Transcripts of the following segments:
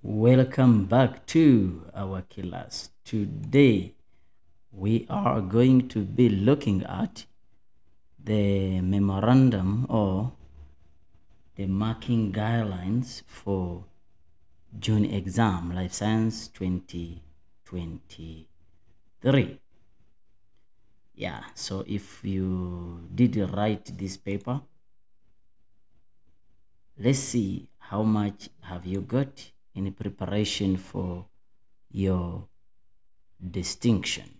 Welcome back to our class. Today we are going to be looking at the memorandum or the marking guidelines for June exam, Life Science 2023. Yeah, so if you did write this paper, let's see how much have you got in preparation for your distinction.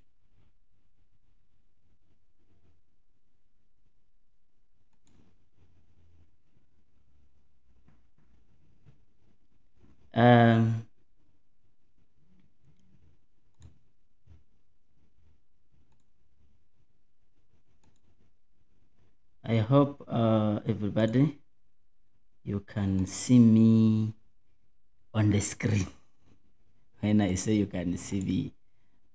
Um, I hope everybody you can see me on the screen. When I say you can see me,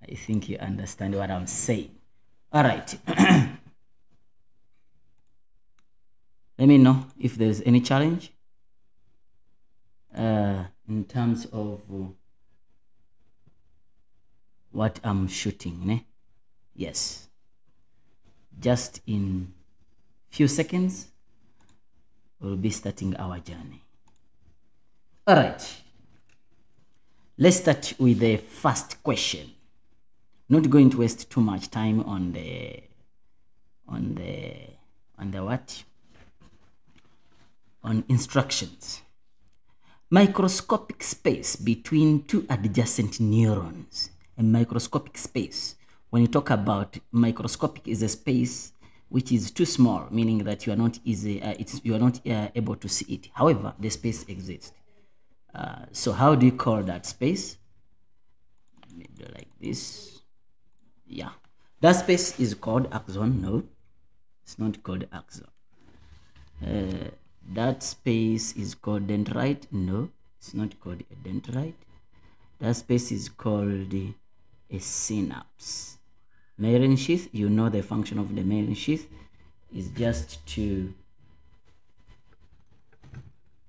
I think you understand what I'm saying. All right. Let me know if there's any challenge in terms of what I'm shooting. Ne? Yes. Just in few seconds, we'll be starting our journey. All right. Let's start with the first question. Not going to waste too much time on the what? On instructions. Microscopic space between two adjacent neurons. A microscopic space. When you talk about microscopic, is a space which is too small, meaning that you are not able to see it. However, the space exists. So how do you call that space? Let me do like this. Yeah, that space is called axon. No, it's not called axon. That space is called dendrite. No, it's not called a dendrite. That space is called a synapse. Myelin sheath, you know the function of the myelin sheath is just to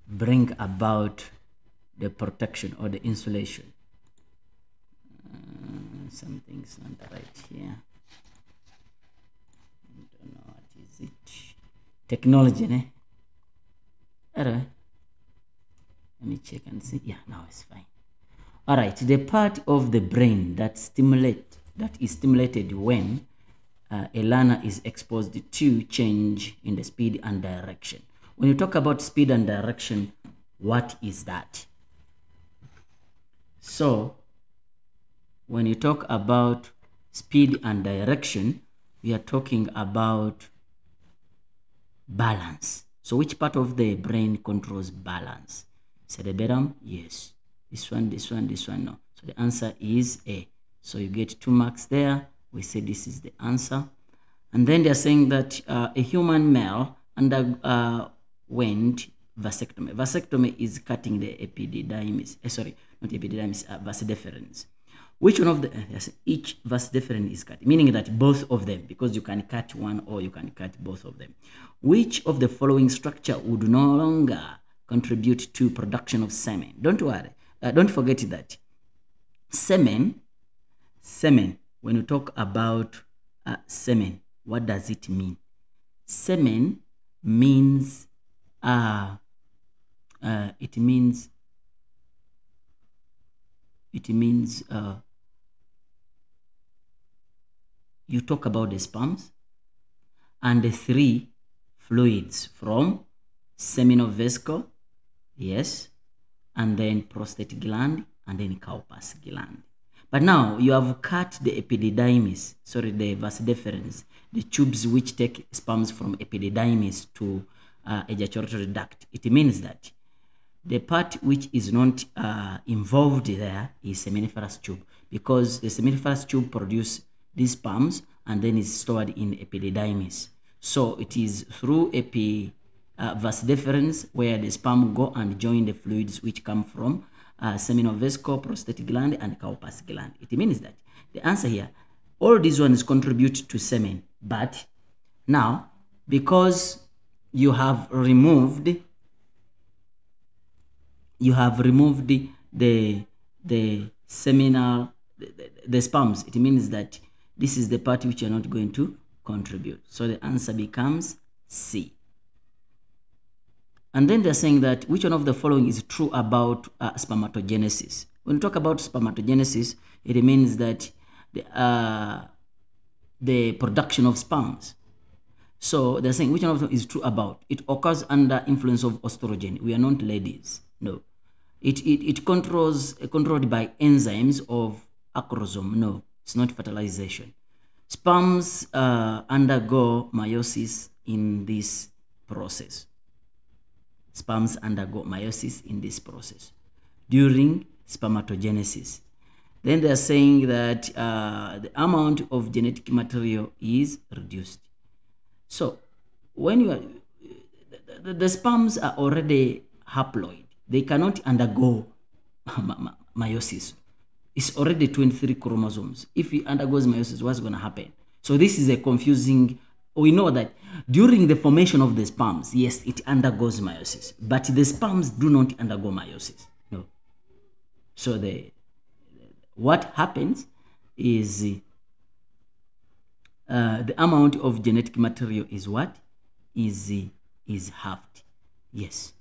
bring about the protection or the insulation. Something's not right here. I don't know what is it. Technology, ne? Alright. Let me check and see. Yeah, now it's fine. All right, the part of the brain that is stimulated when a learner is exposed to change in the speed and direction. When you talk about speed and direction, what is that? So, when you talk about speed and direction, we are talking about balance. So, which part of the brain controls balance? Cerebellum? Yes. This one, no. So the answer is A. So you get 2 marks there. We say this is the answer. And then they're saying that a human male underwent vasectomy. Vasectomy is cutting the epididymis. Sorry, not epididymis, vas deferens. Which one of the, each vas deferens is cut, meaning that both of them, because you can cut one or you can cut both of them. Which of the following structure would no longer contribute to production of semen? Don't worry. Don't forget that semen, when you talk about semen, what does it mean? Semen means, you talk about the sperms and the 3 fluids from seminal-vesicle, yes, and then prostate gland, and then Cowper's gland. But now you have cut the epididymis, sorry, the vas deferens, the tubes which take sperms from epididymis to ejaculatory duct. It means that the part which is not involved there is seminiferous tube, because the seminiferous tube produces these sperms and then is stored in epididymis. So it is through vas deferens where the sperm go and join the fluids which come from seminal vesicle, prostate gland, and Cowper's gland. It means that the answer here, all these ones contribute to semen, but now because you have removed the seminal, the sperms, it means that this is the part which you're not going to contribute. So the answer becomes C. And then they're saying that which one of the following is true about spermatogenesis. When we talk about spermatogenesis, it means that the production of sperms. So they're saying which one of them is true about. It occurs under influence of estrogen. We are not ladies. No. It controlled by enzymes of acrosome. No, it's not fertilization. Sperms undergo meiosis in this process. Sperms undergo meiosis in this process during spermatogenesis. Then they are saying that the amount of genetic material is reduced. So when you are, the sperms are already haploid, they cannot undergo meiosis. It's already 23 chromosomes. If it undergoes meiosis, what's going to happen? So this is a confusing. We know that during the formation of the sperms, yes, it undergoes meiosis, but the sperms do not undergo meiosis. No. So what happens is the amount of genetic material is what? Is halved. Yes.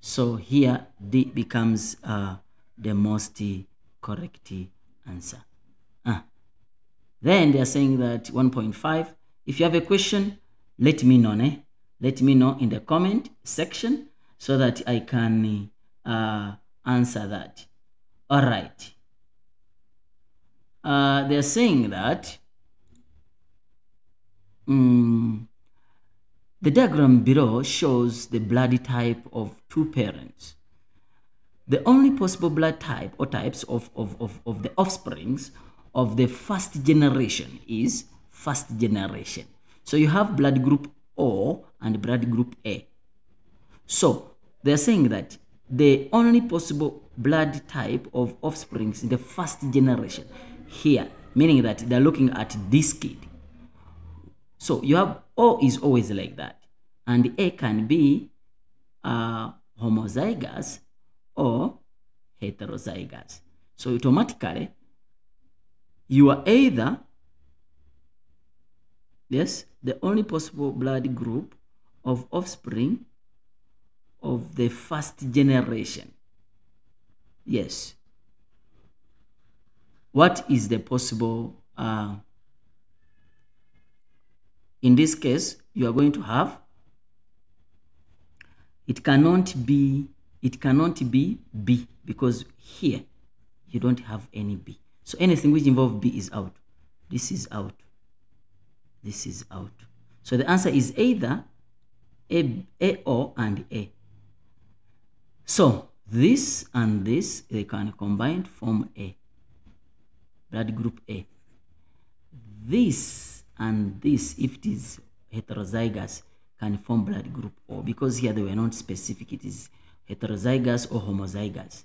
So here D becomes the most correct answer. Then they are saying that 1.5. If you have a question, let me know. Let me know in the comment section so that I can answer that. All right. They're saying that the diagram below shows the blood type of two parents. The only possible blood type or types of the offsprings of the first generation is first generation. So you have blood group O and blood group A. So they're saying that the only possible blood type of offsprings in the first generation here, meaning that they're looking at this kid. So you have O is always like that, and A can be homozygous or heterozygous. So automatically you are either, yes, the only possible blood group of offspring of the first generation. Yes. What is the possible? In this case, you are going to have, it cannot be B, because here you don't have any B. So anything which involves B is out. This is out. This is out. So the answer is either A, O, and A. So this and this, they can combine to form A, blood group A. This and this, if it is heterozygous, can form blood group O, because here they were not specific. It is heterozygous or homozygous.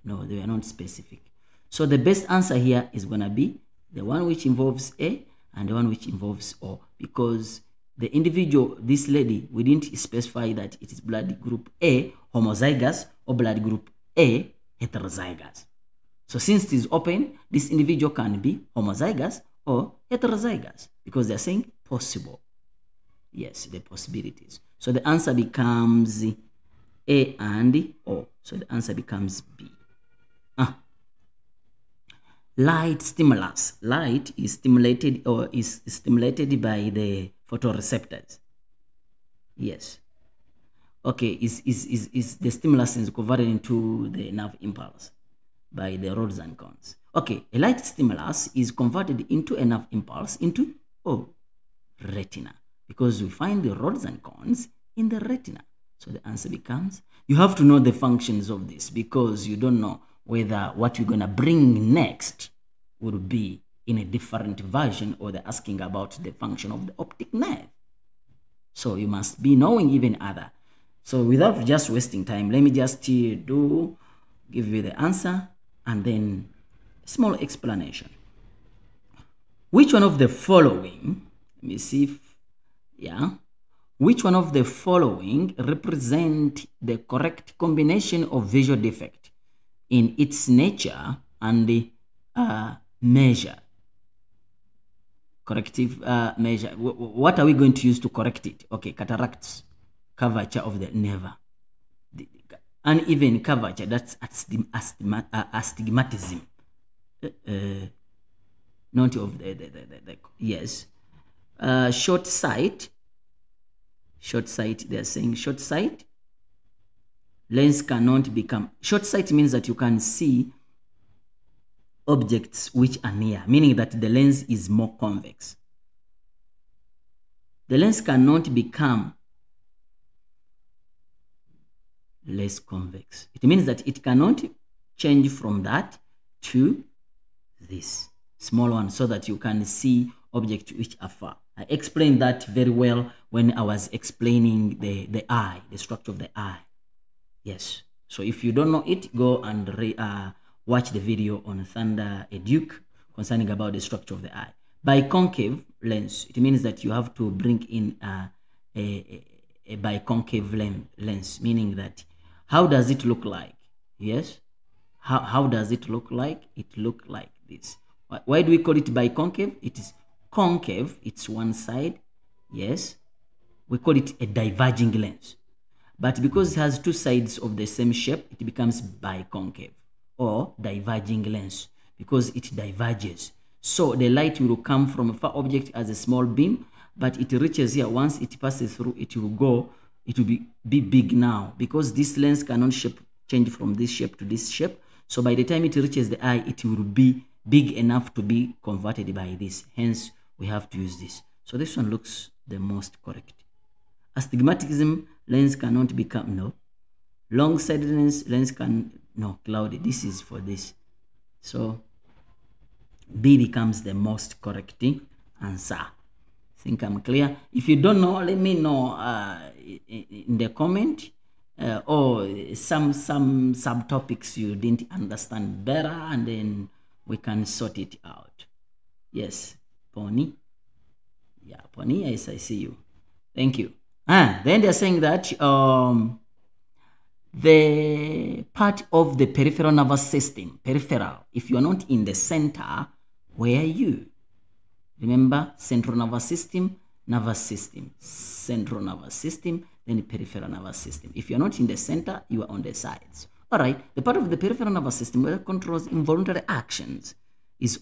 No, they were not specific. So the best answer here is going to be the one which involves A and the one which involves O, because the individual, this lady, we didn't specify that it is blood group A homozygous or blood group A heterozygous. So since it is open, this individual can be homozygous or heterozygous, because they're saying possible. Yes, the possibilities. So the answer becomes A and O. So the answer becomes B. Light stimulus. Light is stimulated or is stimulated by the photoreceptors. Yes. Okay, is the stimulus is converted into the nerve impulse by the rods and cones. Okay, a light stimulus is converted into a nerve impulse into retina, because we find the rods and cones in the retina. So the answer becomes, you have to know the functions of this, because you don't know whether what you're going to bring next will be in a different version, or they're asking about the function of the optic nerve. So you must be knowing even other. So without just wasting time, let me just give you the answer and then a small explanation. Which one of the following, let me see if, which one of the following represent the correct combination of visual defect? in its nature and measure. Corrective measure. What are we going to use to correct it? Okay, cataracts, curvature of the nerve. Uneven curvature, that's astigmatism. Not of the yes. Short sight, they're saying short sight. Lens cannot become, short sight means that you can see objects which are near, meaning that the lens is more convex. The lens cannot become less convex. It means that it cannot change from that to this small one so that you can see objects which are far. I explained that very well when I was explaining the eye, the structure of the eye. Yes. So if you don't know it, go and watch the video on Thunder Educ concerning about the structure of the eye. Biconcave lens, it means that you have to bring in a biconcave lens, meaning that how does it look like? Yes. How does it look like? It look like this. Why do we call it biconcave? It is concave, it's one side. Yes. We call it a diverging lens. But because it has two sides of the same shape, it becomes biconcave or diverging lens because it diverges. So the light will come from a far object as a small beam, but it reaches here. Once it passes through, it will be big now because this lens cannot change from this shape to this shape. So by the time it reaches the eye, it will be big enough to be converted by this. Hence, we have to use this. So this one looks the most correct. Astigmatism, lens cannot become, no. Long-sightedness, lens can, no, cloudy. This is for this. So B becomes the most correct answer. I think I'm clear. If you don't know, let me know in the comment or some subtopics you didn't understand better, and then we can sort it out. Yes, Pony. Yeah, Pony, yes, I see you. Thank you. Then they're saying that the part of the peripheral nervous system, peripheral, if you're not in the center, where are you? Remember, central nervous system, central nervous system, then peripheral nervous system. If you're not in the center, you are on the sides. All right, the part of the peripheral nervous system where it controls involuntary actions is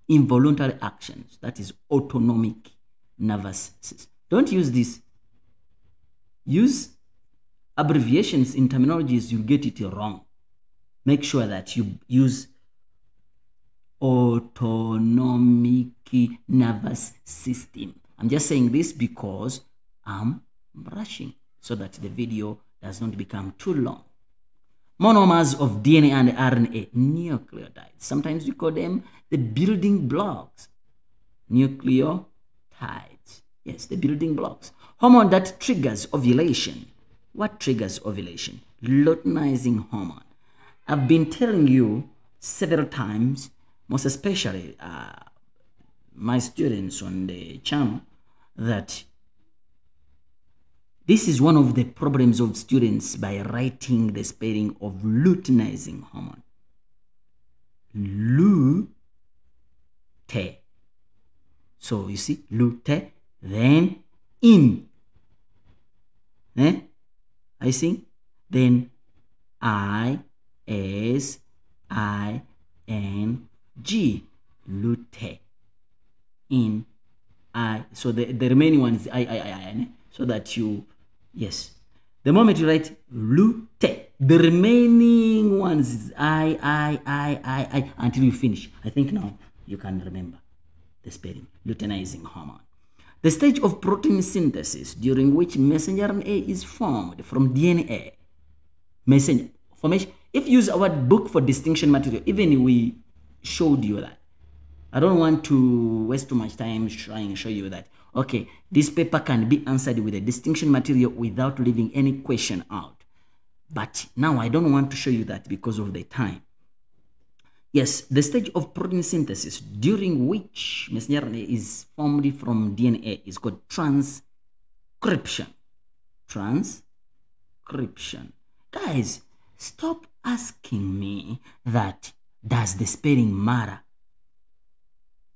involuntary actions. That is autonomic nervous system. Don't use this. Use abbreviations in terminologies, you get it wrong. Make sure that you use autonomic nervous system. I'm just saying this because I'm rushing so that the video does not become too long. Monomers of DNA and RNA, nucleotides. Sometimes we call them the building blocks. Nucleotides. Yes, the building blocks. Hormone that triggers ovulation. What triggers ovulation? Luteinizing hormone. I've been telling you several times, most especially my students on the channel, that this is one of the problems of students by writing the spelling of luteinizing hormone. Lute. So you see, lute, then in. I see. Then I-S-I-N-G. Lute. In. I. So the remaining one is I. So that you, yes. The moment you write lute, the remaining ones is I until you finish. I think now you can remember the spelling. Luteinizing hormone. The stage of protein synthesis during which messenger RNA is formed from DNA. Messenger formation. If you use our book for distinction material, even we showed you that. I don't want to waste too much time trying to show you that. Okay, this paper can be answered with a distinction material without leaving any question out. But now I don't want to show you that because of the time. Yes, the stage of protein synthesis during which messenger RNA is formed from DNA is called transcription. Transcription. Guys, stop asking me that does the spelling matter?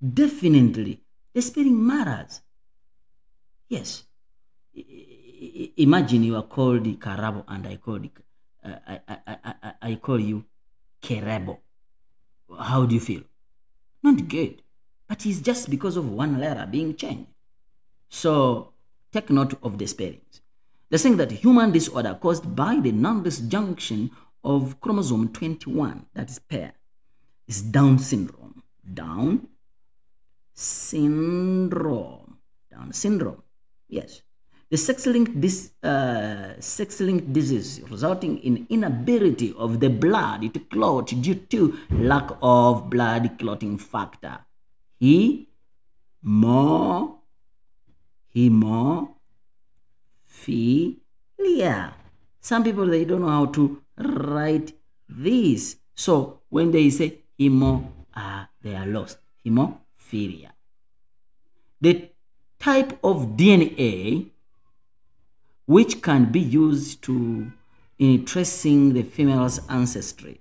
Definitely, the spelling matters. Yes. Imagine you are called Karabo and I call you Kerebo. How do you feel? Not good. But it's just because of one letter being changed. So take note of the spellings. They're saying that human disorder caused by the non-disjunction of chromosome 21, that is pair, is Down syndrome. Down syndrome. Down syndrome. Yes. The sex-linked disease resulting in inability of the blood to clot due to lack of blood clotting factor. Hemophilia. Some people, they don't know how to write this. So when they say they are lost. Hemophilia. The type of DNA which can be used in tracing the female's ancestry,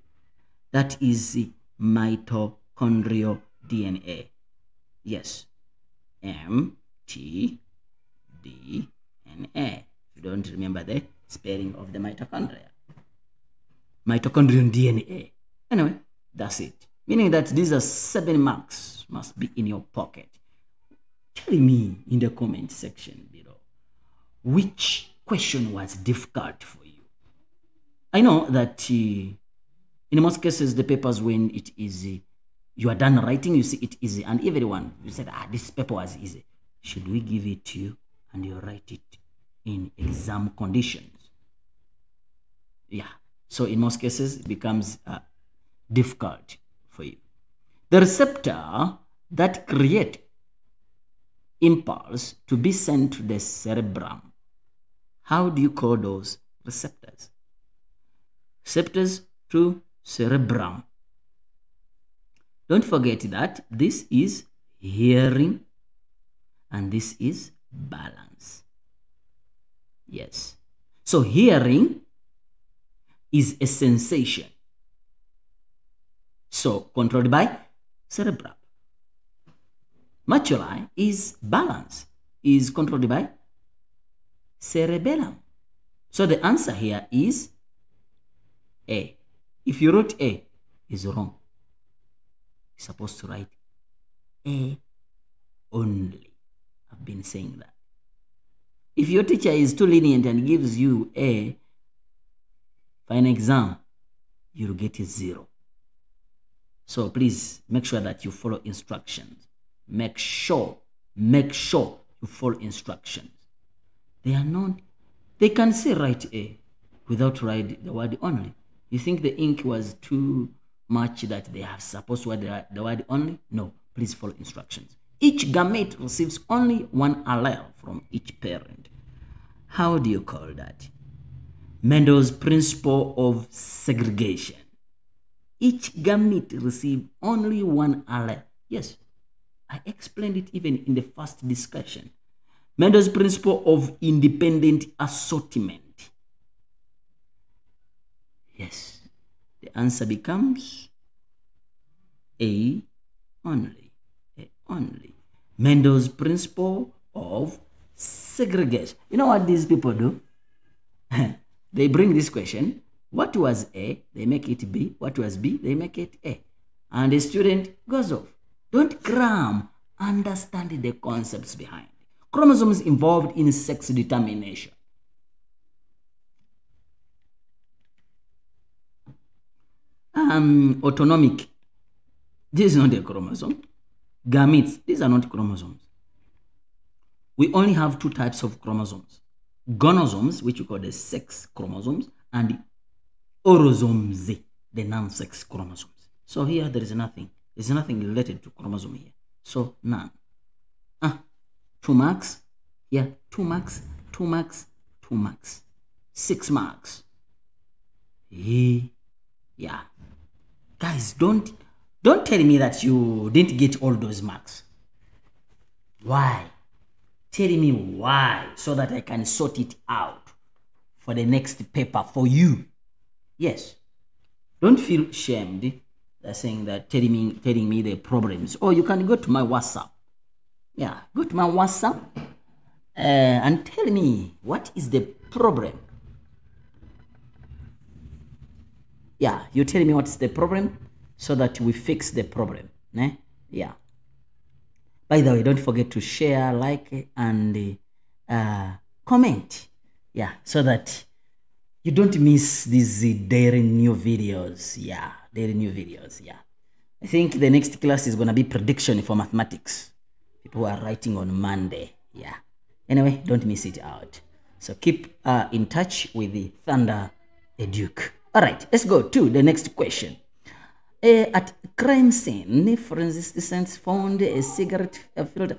that is mitochondrial DNA. Yes. mtDNA. If you don't remember the spelling of the mitochondria. Mitochondrial DNA. Anyway, that's it. Meaning that these are 7 marks must be in your pocket. Tell me in the comment section below which question was difficult for you. I know that in most cases the papers, when it is you are done writing, you see it easy, and everyone, you said, this paper was easy. Should we give it to you and you write it in exam conditions? Yeah. So in most cases it becomes difficult for you. The receptor that create impulse to be sent to the cerebrum, how do you call those receptors? Receptors to cerebrum. Don't forget that this is hearing and this is balance. Yes. So hearing is a sensation. So controlled by cerebrum. Macula is balance, is controlled by cerebellum. So the answer here is A. If you wrote A, is wrong. You're supposed to write A only. I've been saying that. If your teacher is too lenient and gives you A for an exam, you'll get a 0. So please make sure that you follow instructions. Make sure you follow instructions. They can say write A without write the word only. You think the ink was too much that they are supposed to write the word only? No, please follow instructions. Each gamete receives only one allele from each parent. How do you call that? Mendel's principle of segregation. Each gamete receives only one allele. Yes, I explained it even in the first discussion. Mendel's principle of independent assortment. Yes, the answer becomes A only. A only. Mendel's principle of segregation. You know what these people do? They bring this question. What was A? They make it B. What was B? They make it A. And the student goes off. Don't cram. Understand the concepts behind. Chromosomes involved in sex determination. Autonomic. This is not a chromosome. Gametes. These are not chromosomes. We only have 2 types of chromosomes. Gonosomes, which we call the sex chromosomes, and orosomes, the non-sex chromosomes. So here there is nothing. There's nothing related to chromosome here. So none. 2 marks. Here, 2 marks, 2 marks, 2 marks. 6 marks. Yeah. Guys, don't tell me that you didn't get all those marks. Why? Tell me why, so that I can sort it out for the next paper for you. Yes. Don't feel shamed. They're saying that telling me the problems. Or you can go to my WhatsApp. Yeah, go to my WhatsApp and tell me what is the problem. Yeah, you tell me what's the problem so that we fix the problem. Yeah. By the way, don't forget to share, like, and comment. Yeah, so that you don't miss these daily new videos. Yeah, daily new videos. Yeah. I think the next class is going to be prediction for mathematics. People are writing on Monday. Yeah. Anyway, don't miss it out. So keep in touch with the Thunder Eduke. All right, let's go to the next question. At crime scene, forensic science found a cigarette filter.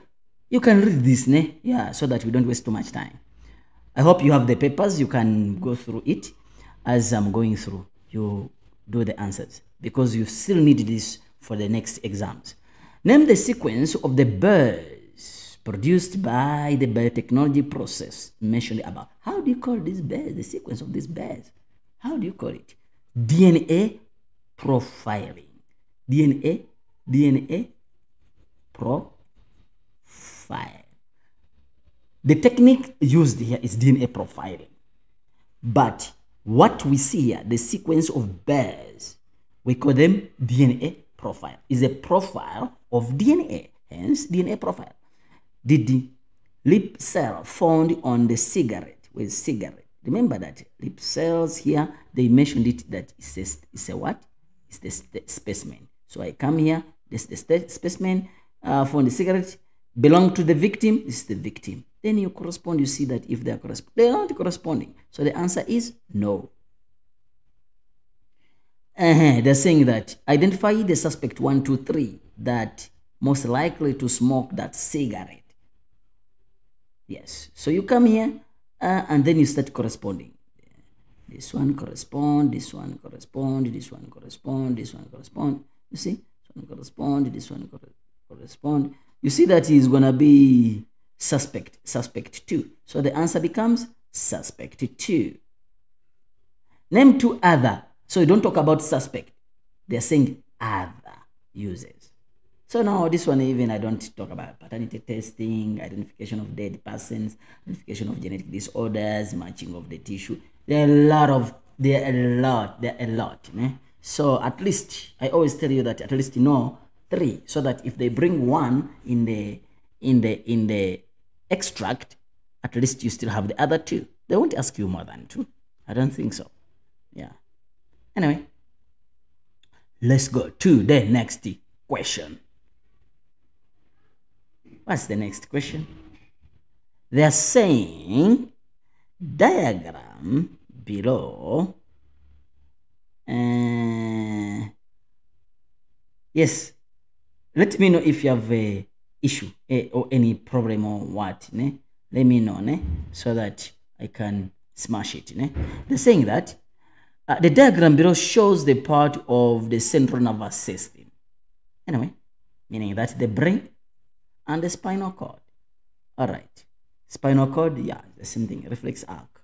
You can read this, yeah, so that we don't waste too much time. I hope you have the papers. You can go through it as I'm going through. You do the answers because you still need this for the next exams. Name the sequence of the birds produced by the biotechnology process mentioned above. How do you call this bird? The sequence of these birds? How do you call it? DNA profiling. DNA profile. The technique used here is DNA profiling. But what we see here, the sequence of bears, we call them DNA profile. Is a profile of DNA, hence DNA profile. The lip cell found on the cigarette with cigarette. Remember that lip cells here, they mentioned it that it's a what? It's the specimen. So I come here, this the specimen from the cigarette belong to the victim. This is the victim. Then you correspond. You see that if they are not corresponding. So the answer is no. They're saying that identify the suspect 1, 2, 3 that most likely to smoke that cigarette. Yes. So you come here and then you start corresponding. This one correspond, this one correspond, this one correspond, this one correspond. You see? This one correspond, this one correspond. You see that is going to be suspect 2. So the answer becomes suspect 2. Name 2 other. So you don't talk about suspect. They're saying other uses. So now this one even I don't talk about paternity testing, identification of dead persons, identification of genetic disorders, matching of the tissue. There are a lot. So at least I always tell you that at least you know 3, so that if they bring 1 in the extract, at least you still have the other 2. They won't ask you more than 2. I don't think so. Yeah. Anyway, let's go to the next question. What's the next question? They're saying diagram below. Yes. Let me know if you have a issue or any problem or what. Let me know so that I can smash it. They're saying that the diagram below shows the part of the central nervous system. Anyway, meaning that the brain and the spinal cord. All right. Spinal cord, yeah, the same thing. Reflex arc.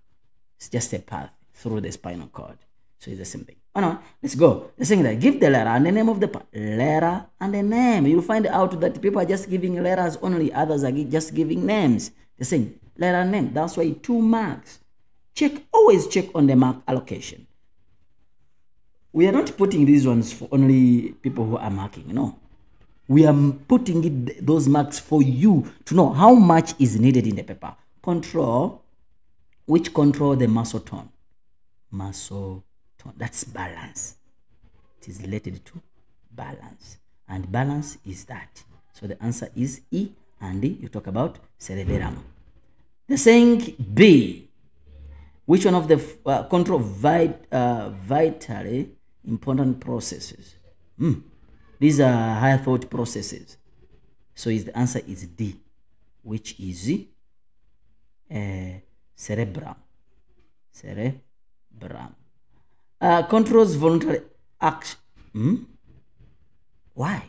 It's just a path through the spinal cord. So it's the same thing. Oh no, let's go. They're saying that give the letter and the name of the part. Letter and the name. You'll find out that people are just giving letters only. Others are just giving names. They're saying letter and name. That's why 2 marks. Always check on the mark allocation. We are not putting these ones for only people who are marking. No. We are putting those marks for you to know how much is needed in the paper. Which control the muscle tone. Muscle tone. That's balance. It is related to balance. And balance is that. So the answer is E and D. You talk about cerebellum. They're saying B. Which one of the control vitally important processes? These are high thought processes. So the answer is D, which is cerebrum. Controls voluntary action. Why?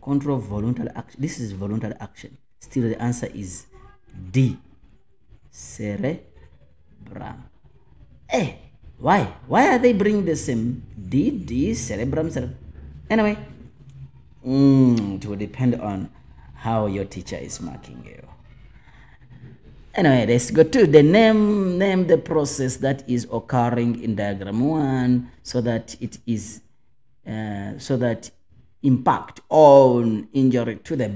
Control voluntary action. This is voluntary action. Still the answer is D, cerebrum. Why? Why are they bringing the same? D, cerebrum, cerebrum. Anyway, it will depend on how your teacher is marking you. Anyway, let's go to the name the process that is occurring in diagram 1 so that it is so that impact on injury to the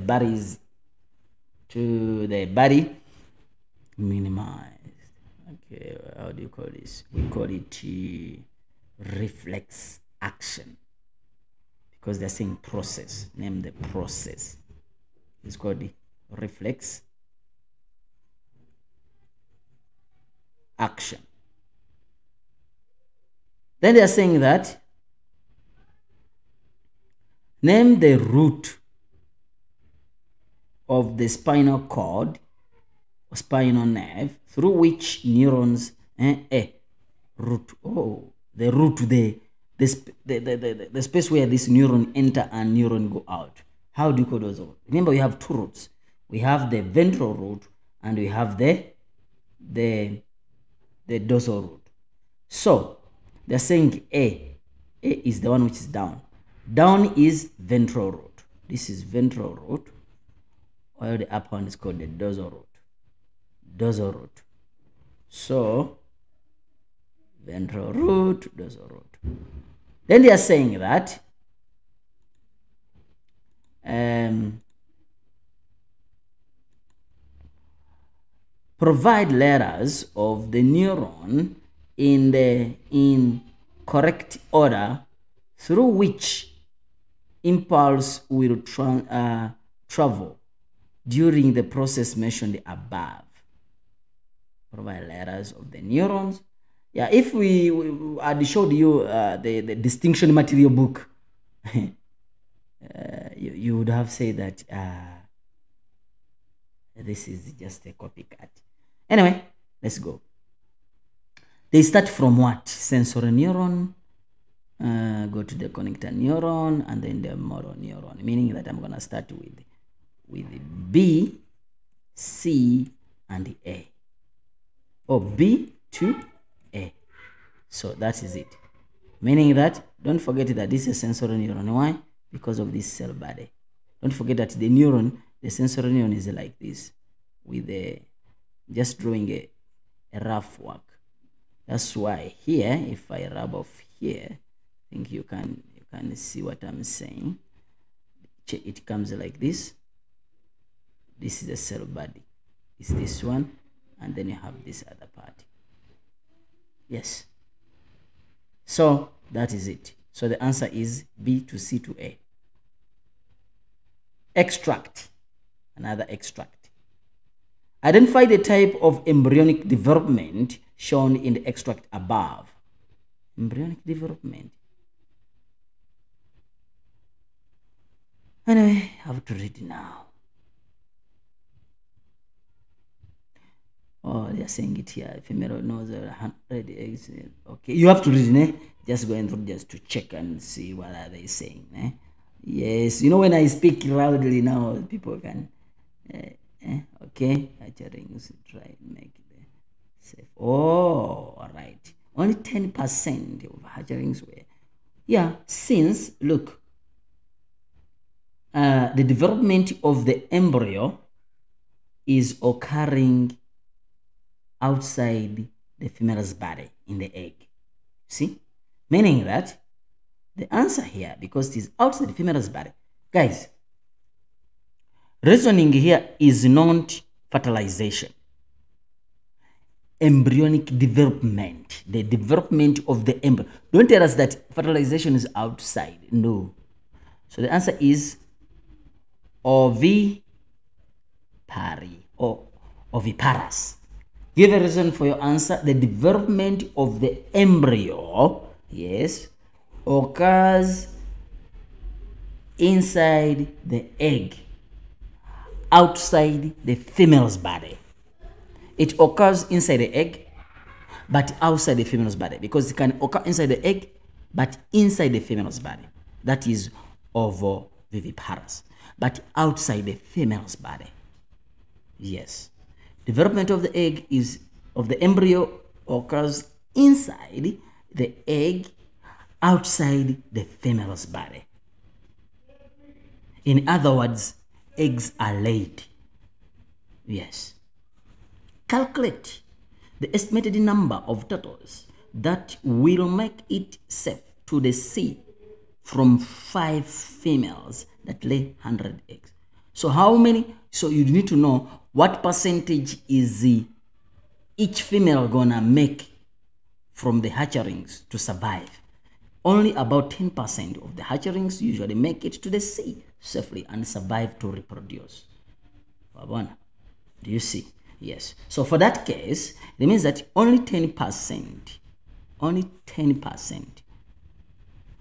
body minimized. Okay, how do you call this? We call it reflex action because they're saying process. Name the process. It's called the reflex action. Then they are saying that name the root of the spinal cord or spinal nerve through which neurons the space where this neuron enter and neuron go out. How do you call those? Remember, we have two roots. We have the ventral root and we have the dorsal root. So they're saying A is the one which is down. Down is ventral root. This is ventral root. While the upper one is called the dorsal root. Dorsal root. So ventral root, dorsal root. Then they are saying that provide letters of the neuron in correct order through which impulse will travel during the process mentioned above. Provide letters of the neurons. Yeah, if we had showed you the distinction material book, you would have said that this is just a copycat. Anyway, let's go. They start from what? Sensory neuron, go to the connector neuron, and then the motor neuron, meaning that I'm going to start with B, C, and A. Or B to A. So that is it. Meaning that, don't forget that this is sensory neuron. Why? Because of this cell body. Don't forget that the neuron, the sensory neuron is like this, with just drawing a rough work. That's why here, if I rub off here, I think you can see what I'm saying. It comes like this. This is the cell body. It's this one, and then you have this other part. Yes. So that is it. So the answer is B to C to A. Extract. Another extract. Identify the type of embryonic development shown in the extract above. Embryonic development. Anyway, I have to read now. Oh, they are saying it here. Female knows 100 eggs. Okay, you have to read, eh? Just going through just to check and see what are they saying. Eh? Yes, you know when I speak loudly now, people can. Okay, hatcherings try and make the safe. Oh, all right. Only 10% of hatcherings were. Yeah, since look, the development of the embryo is occurring outside the female's body in the egg. See? Meaning that the answer here, because it is outside the female's body. Guys, reasoning here is not fertilization. Embryonic development. The development of the embryo. Don't tell us that fertilization is outside. No. So the answer is ovipary or oviparous. Give a reason for your answer. The development of the embryo, yes, occurs inside the egg, outside the female's body. It occurs inside the egg, but outside the female's body, because it can occur inside the egg, but inside the female's body. That is ovoviviparous, but outside the female's body. Yes. Development of the egg of the embryo occurs inside the egg outside the female's body. In other words, eggs are laid. Yes. Calculate the estimated number of turtles that will make it safe to the sea from 5 females that lay 100 eggs. So how many? So you need to know what percentage is each female gonna make from the hatchlings to survive. Only about 10% of the hatchlings usually make it to the sea safely and survive to reproduce. Do you see? Yes. So for that case, it means that only 10%. Only 10%.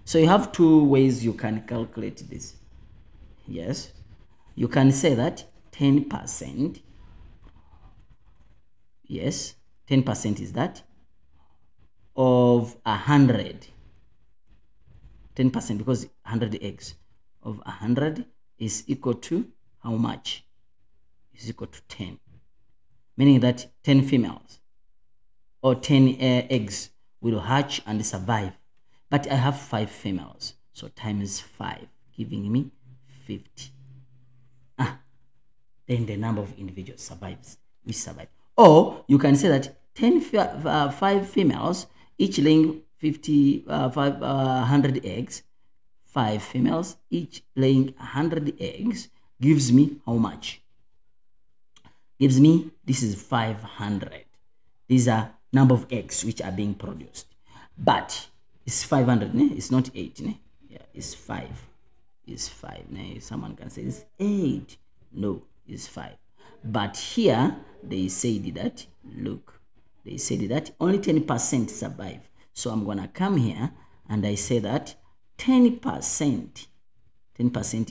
So you have 2 ways you can calculate this. Yes. You can say that 10%. Yes. 10% is that of 100. 10% because 100 eggs of 100 is equal to how much? Is equal to 10. Meaning that 10 females or 10 eggs will hatch and survive. But I have 5 females. So times 5, giving me 50. Then the number of individuals survives, which survive. Or you can say that 5 females, each laying 100 eggs. 5 females, each laying 100 eggs, gives me how much? Gives me, this is 500. These are number of eggs which are being produced. But it's 500, ne? It's not 8. Ne? Yeah, it's 5. It's 5. Ne? Someone can say it's 8. No, it's 5. But here, they said that, look, they said that only 10% survive. So I'm going to come here and I say that 10%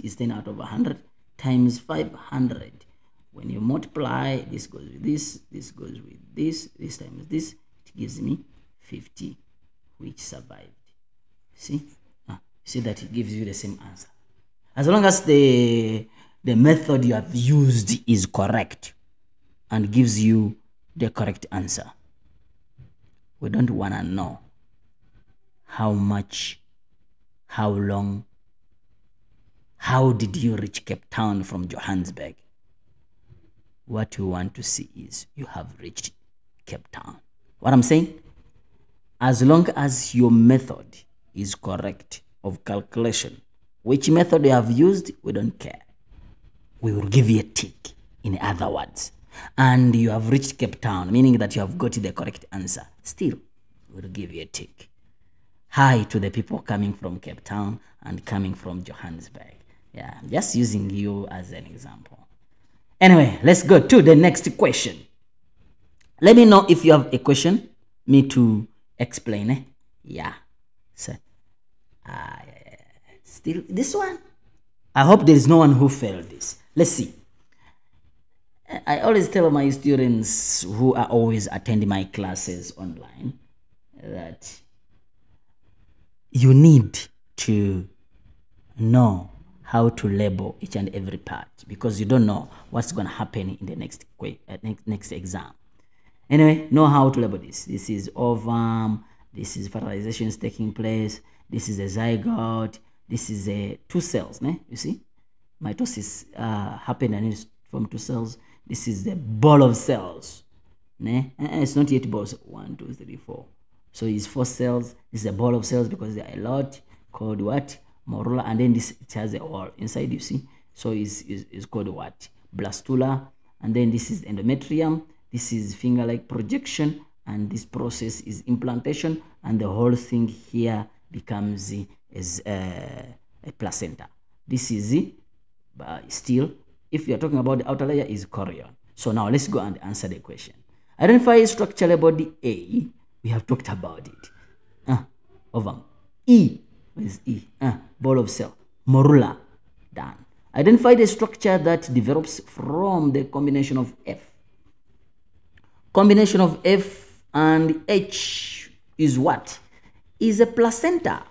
is 10 out of 100 times 500. When you multiply, this goes with this goes with this times this, it gives me 50, which survived. See? See that it gives you the same answer. As long as the method you have used is correct and gives you the correct answer. We don't want to know how much, how long, how did you reach Cape Town from Johannesburg? What we want to see is you have reached Cape Town. What I'm saying? As long as your method is correct of calculation, which method you have used, we don't care. We will give you a tick, in other words. And you have reached Cape Town, meaning that you have got the correct answer. Still, we'll give you a tick. Hi to the people coming from Cape Town and coming from Johannesburg. Yeah, just using you as an example. Anyway, let's go to the next question. Let me know if you have a question, me to explain. Eh? Yeah. So, still this one. I hope there is no one who failed this. Let's see. I always tell my students who are always attending my classes online that you need to know how to label each and every part because you don't know what's going to happen in the next exam. Anyway, know how to label this. This is ovum. This is fertilization is taking place. This is a zygote. This is a 2 cells. Ne? You see, mitosis happened and it's from 2 cells. This is the ball of cells. Ne? It's not yet balls. 1, 2, 3, 4. So it's 4 cells. This is a ball of cells because there are a lot called what? Morula. And then this, it has a wall inside, you see. So it's called what? Blastula. And then this is endometrium. This is finger-like projection. And this process is implantation. And the whole thing here becomes a placenta. This is still, if you're talking about the outer layer, is chorion. So now let's go and answer the question. Identify structure labeled A. We have talked about it. Ovum. E. What is E? Ball of cell. Morula. Done. Identify the structure that develops from the combination of F. Combination of F and H is what? Is a placenta.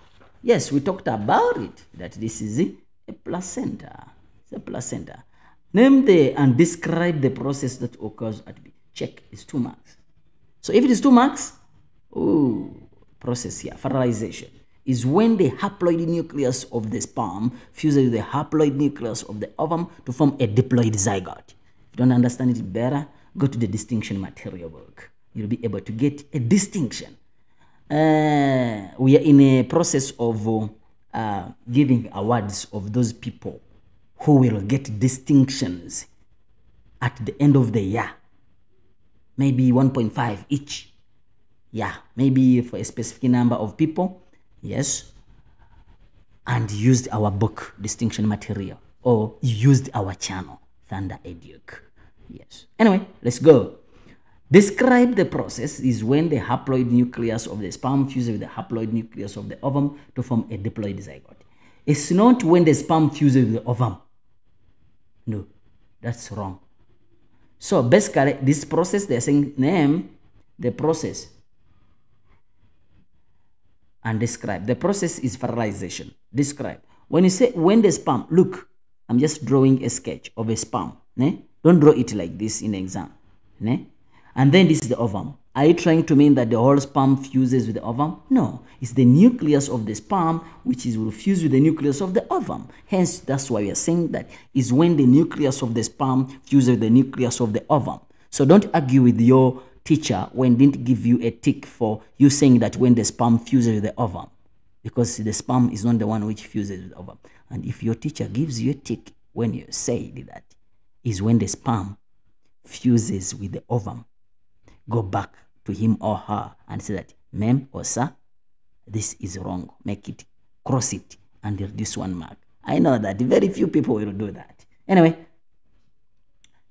Yes, we talked about it, that this is a placenta. It's a placenta. Name and describe the process that occurs at B. Check, it's 2 marks. So if it is 2 marks, process here, fertilization, is when the haploid nucleus of the sperm fuses with the haploid nucleus of the ovum to form a diploid zygote. If you don't understand it better, go to the distinction material book. You'll be able to get a distinction. We are in a process of giving awards of those people who will get distinctions at the end of the year. Maybe 1.5 each. Yeah, maybe for a specific number of people. Yes. And used our book, distinction material, or used our channel, Thunder Educ. Yes. Anyway, let's go. Describe the process is when the haploid nucleus of the sperm fuses with the haploid nucleus of the ovum to form a diploid zygote. It's not when the sperm fuses with the ovum. No, that's wrong. So basically, this process, they're saying name the process and describe. The process is fertilization. Describe. When you say when the sperm, look, I'm just drawing a sketch of a sperm. Ne? Don't draw it like this in the exam. Ne? And then this is the ovum. Are you trying to mean that the whole sperm fuses with the ovum? No, it's the nucleus of the sperm which will fuse with the nucleus of the ovum. Hence, that's why we are saying that is when the nucleus of the sperm fuses with the nucleus of the ovum. So don't argue with your teacher when didn't give you a tick for you saying that when the sperm fuses with the ovum, because the sperm is not the one which fuses with the ovum. And if your teacher gives you a tick when you say that is when the sperm fuses with the ovum, go back to him or her and say that, ma'am or sir, this is wrong. Make it, cross it, and reduce 1 mark. I know that very few people will do that. Anyway,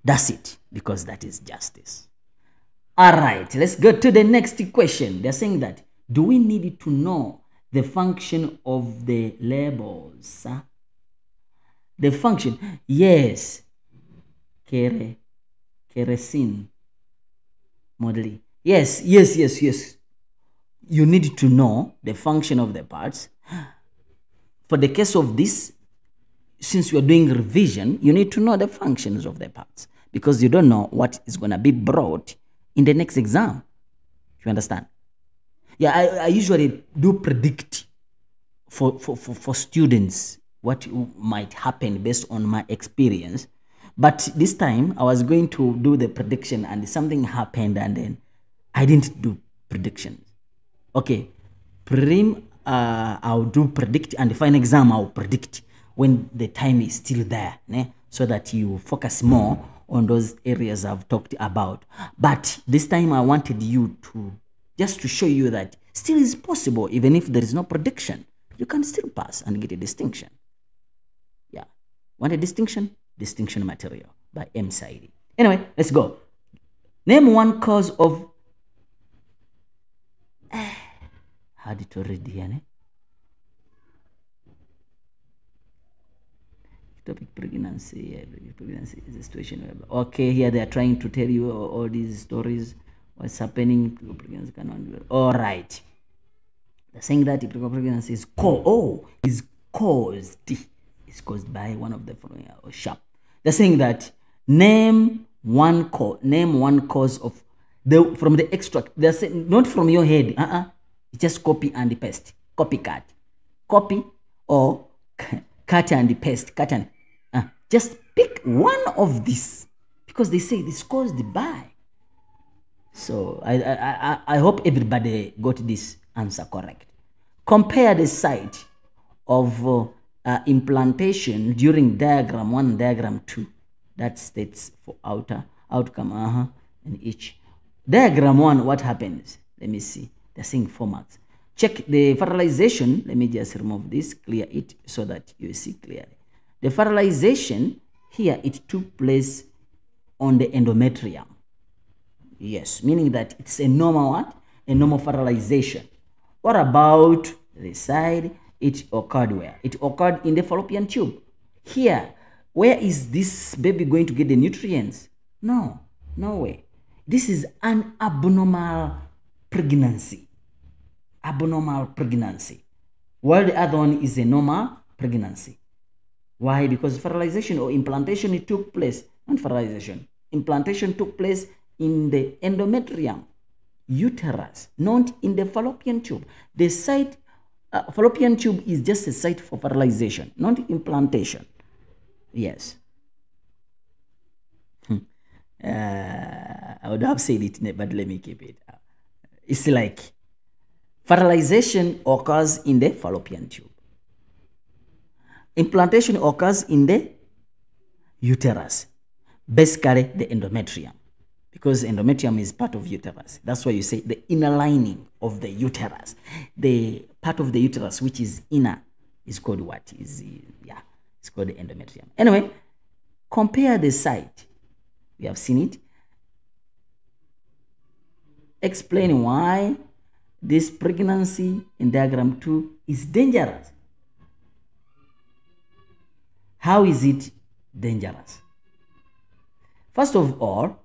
that's it, because that is justice. All right, let's go to the next question. They're saying that, do we need to know the function of the labels? Sir? The function, yes. Kerosene. Modeling. Yes. You need to know the function of the parts. For the case of this, since you are doing revision, you need to know the functions of the parts, because you don't know what is going to be brought in the next exam. You understand? Yeah, I usually do predict for students what might happen based on my experience. But this time, I was going to do the prediction and something happened and then I didn't do predictions. Okay, prelim, I'll do predict, and the final exam, I'll predict when the time is still there, né? So that you focus more on those areas I've talked about. But this time, I wanted you to, just to show you that still is possible, even if there is no prediction. You can still pass and get a distinction. Yeah, want a distinction? Distinction material by M. Saidi. Anyway, let's go. Name one cause of hard to read here. Ne? Topic pregnancy. Pregnancy is a situation where, okay, here they are trying to tell you all these stories, what's happening. Pregnancy cannot do. All right. They're saying that pregnancy is caused by one of the following sharp. They're saying that name one cause of from the extract. They're saying not from your head. Just copy and paste. Copycat. Copy or cut and paste. Cut and just pick one of these, because they say this caused by. So I hope everybody got this answer correct. Compare the site of implantation during diagram 1 and diagram 2. That states for outcome in each. Diagram 1, what happens? Let me see. They're saying formats. Check the fertilization. Let me just remove this, clear it so that you see clearly. The fertilization here, it took place on the endometrium. Yes, meaning that it's a normal what? A normal fertilization. What about the side? It occurred where? It occurred in the fallopian tube. Here, where is this baby going to get the nutrients? No way. This is an abnormal pregnancy. Abnormal pregnancy. While the other one is a normal pregnancy. Why? Because fertilization or implantation, it took place. Not fertilization. Implantation took place in the endometrium. uterus, not in the fallopian tube. The site, fallopian tube is just a site for fertilization, not implantation. Yes. I would have said it, but let me keep it. It's like fertilization occurs in the fallopian tube. Implantation occurs in the uterus, basically the endometrium, because endometrium is part of uterus. That's why you say the inner lining of the uterus. The part of the uterus which is inner is called what? It's called the endometrium. Anyway, compare the site. We have seen it. Explain why this pregnancy in diagram 2 is dangerous. How is it dangerous? First of all,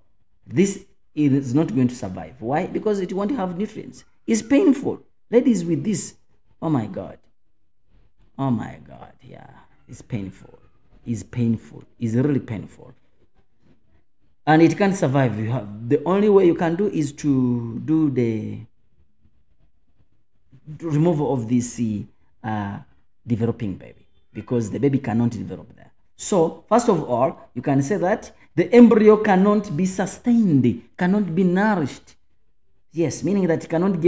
this is not going to survive. Why? Because it won't have nutrients. It's painful. Ladies with this, oh my God. Oh my God, yeah. It's painful. It's painful. It's really painful. And it can't survive. The only way you can do is to do the removal of this developing baby, because the baby cannot develop there. So first of all, you can say that the embryo cannot be sustained, cannot be nourished. Yes, meaning that it cannot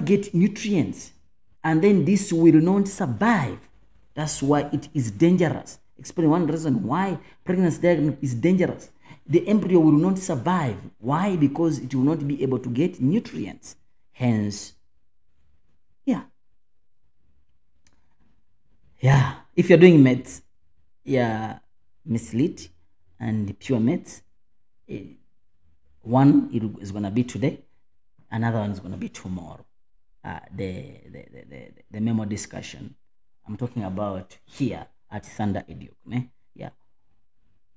get nutrients, and then this will not survive. That's why it is dangerous. Explain one reason why pregnancy diagram is dangerous. The embryo will not survive. Why? Because it will not be able to get nutrients. Hence, if you're doing maths, mislead and pure maths. One is going to be today, another one is going to be tomorrow. The memo discussion I'm talking about here at Thunder Edu.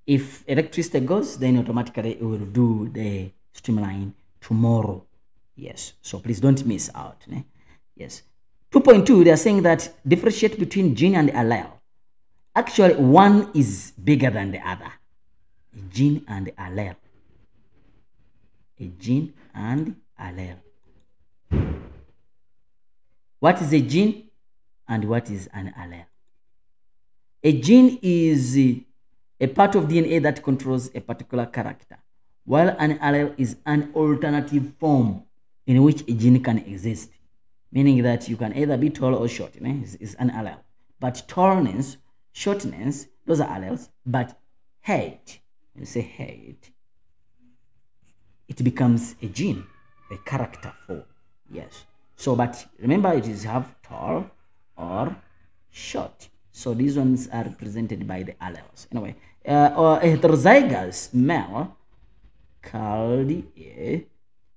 If electricity goes, then automatically it will do the streamline tomorrow. Yes, so please don't miss out. Yes. 2.2, they are saying that differentiate between gene and allele. Actually, one is bigger than the other. A gene and allele. A gene and allele. What is a gene and what is an allele? A gene is a part of DNA that controls a particular character, while an allele is an alternative form in which a gene can exist, meaning that you can either be tall or short. It's an allele. But tallness, shortness, those are alleles. But height, when you say height, it becomes a gene, a character form. Yes. So, but remember, it is have tall or short. So these ones are represented by the alleles. Anyway, a heterozygous male called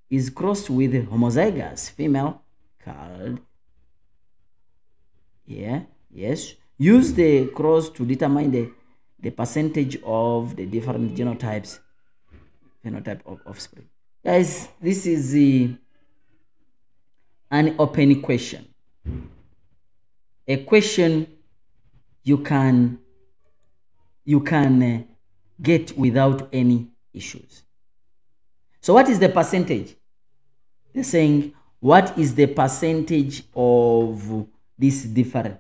is crossed with a homozygous female called yes. Use the cross to determine the percentage of the different phenotype of offspring. Guys, this is an open question. A question you can get without any issues. So what is the percentage? They're saying, what is the percentage of this different?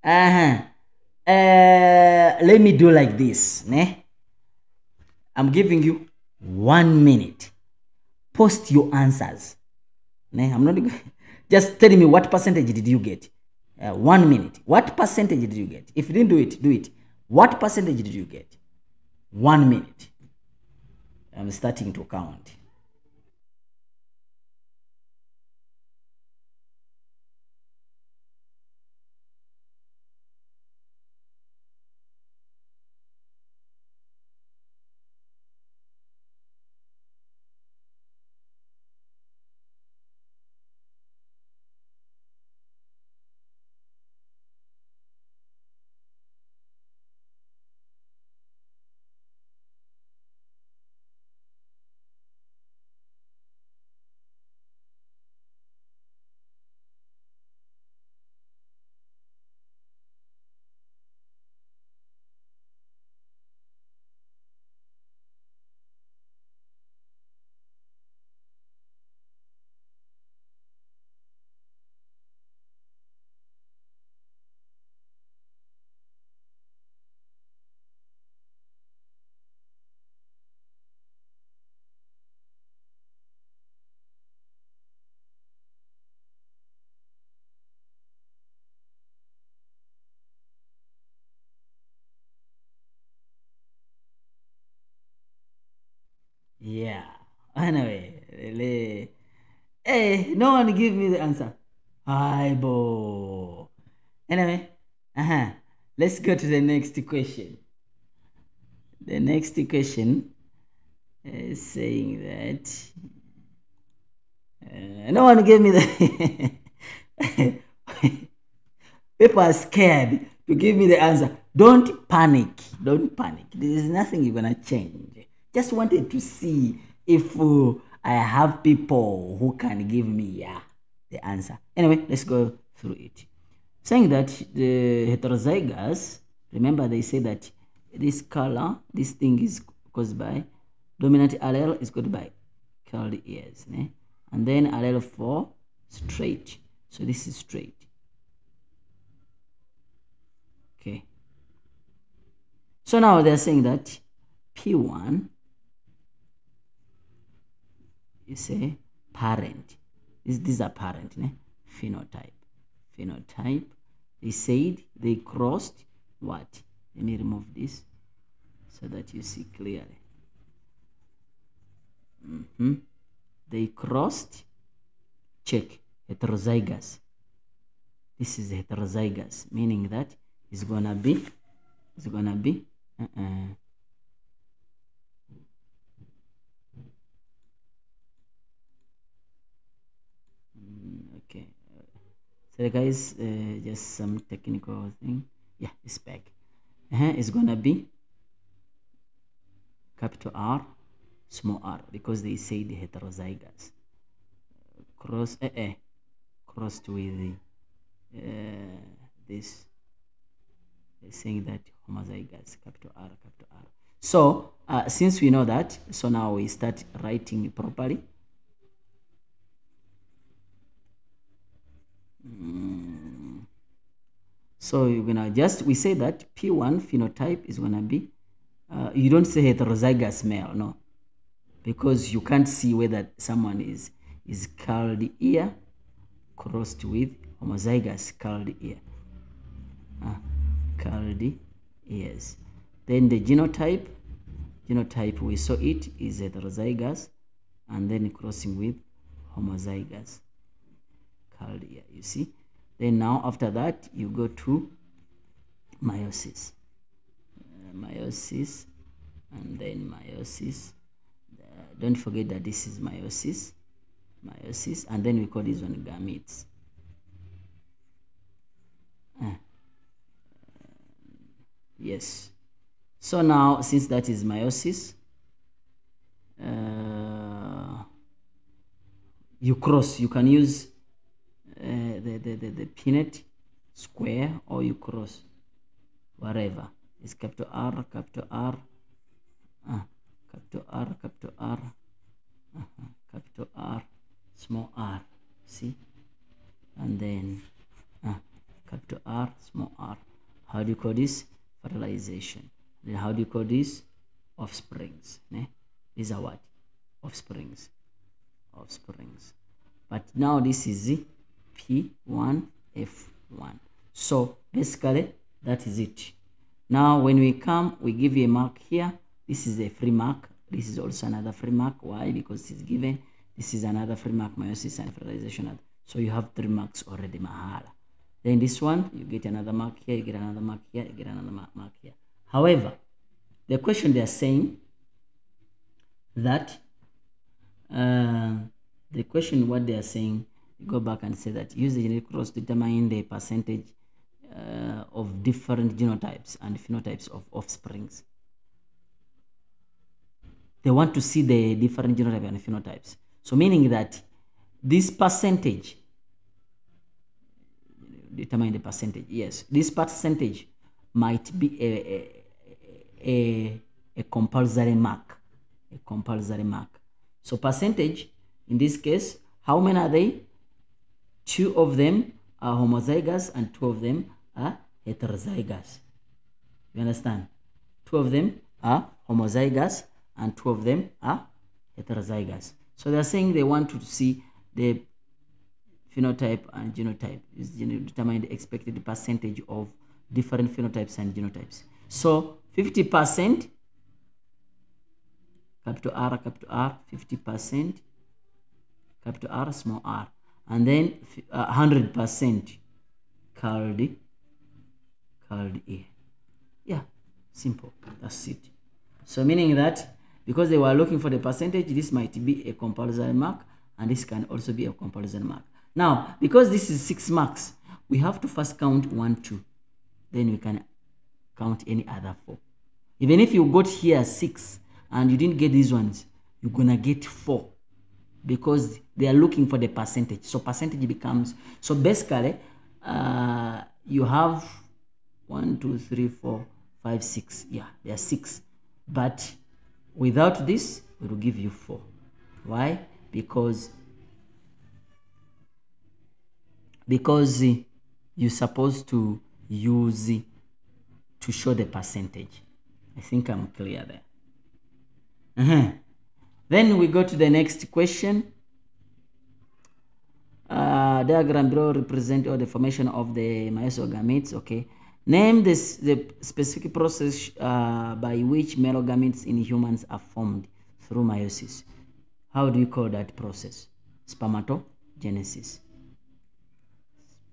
Let me do like this. I'm giving you 1 minute. Post your answers. I'm not just telling me what percentage did you get. 1 minute. What percentage did you get? If you didn't do it, do it. What percentage did you get? 1 minute. I'm starting to count. Hey, no one give me the answer. Aibo. Anyway, let's go to the next question. The next question is saying that no one gave me the people are scared to give me the answer. Don't panic. Don't panic. There is nothing you're gonna change. Just wanted to see if I have people who can give me the answer. Anyway, let's go through it. Saying that the heterozygous, remember they say that this color, this thing is caused by dominant allele is caused by curly ears, and then allele 4 straight. So this is straight. Okay. So now they're saying that P1 is a parent. These are parent, phenotype. Phenotype. They said they crossed what? Let me remove this so that you see clearly. They crossed, check, heterozygous. This is heterozygous, meaning that it's gonna be okay. So guys, just some technical thing. Yeah, it's back. It's gonna be capital R, small r, because they say the heterozygous. Crossed with this. They're saying that homozygous, capital R, capital R. So since we know that, so now we start writing properly. So you're gonna we say that P1 phenotype is gonna be, you don't say heterozygous male, no, because you can't see whether someone is curled ear crossed with homozygous curled ear. Curled ears. Then the genotype we saw it is heterozygous and then crossing with homozygous curled ear, you see. Then now after that you go to meiosis. Meiosis and then meiosis. Don't forget that this is meiosis, and then we call this one gametes. Yes. So now since that is meiosis, you cross. You can use the Punnett square, or you cross whatever. It's capital R, capital R, capital R, capital R, capital R, small r. See, and then capital R, small r. How do you call this? Fertilization. Then how do you call this? Offsprings. These are what? Offsprings. But now this is P1 F1. So basically that is it. Now when we come, we give you a mark here. This is a free mark. This is also another free mark. Why? Because it's given. This is another free mark, meiosis and fertilization. So you have 3 marks already, mahala. Then this one, you get another mark here, you get another mark here, you get another mark here. However, the question they are saying that, the question what they are saying, you go back and say that use the genetic cross to determine the percentage of different genotypes and phenotypes of offsprings. They want to see the different genotypes and phenotypes. So meaning that this percentage, determine the percentage. Yes, this percentage might be a compulsory mark. So percentage, in this case, how many are they? 2 of them are homozygous and 2 of them are heterozygous. You understand? 2 of them are homozygous and 2 of them are heterozygous. So they're saying they want to see the phenotype and genotype is determine the expected percentage of different phenotypes and genotypes. So 50%, capital R, 50%, capital R, small r, and then 100% called A. Yeah, simple. That's it. So meaning that because they were looking for the percentage, this might be a comparison mark, and this can also be a comparison mark. Now, because this is 6 marks, we have to first count 1, 2. Then we can count any other 4. Even if you got here 6 and you didn't get these ones, you're gonna get 4 because they are looking for the percentage. So percentage becomes, so basically you have 1, 2, 3, 4, 5, 6. Yeah, there are 6, but without this it will give you 4. Why? Because you're supposed to use to show the percentage. I think I'm clear there. Then we go to the next question. Diagram below represent all the formation of the meiosis gametes. Okay, name the specific process by which male gametes in humans are formed through meiosis. How do you call that process? Spermatogenesis.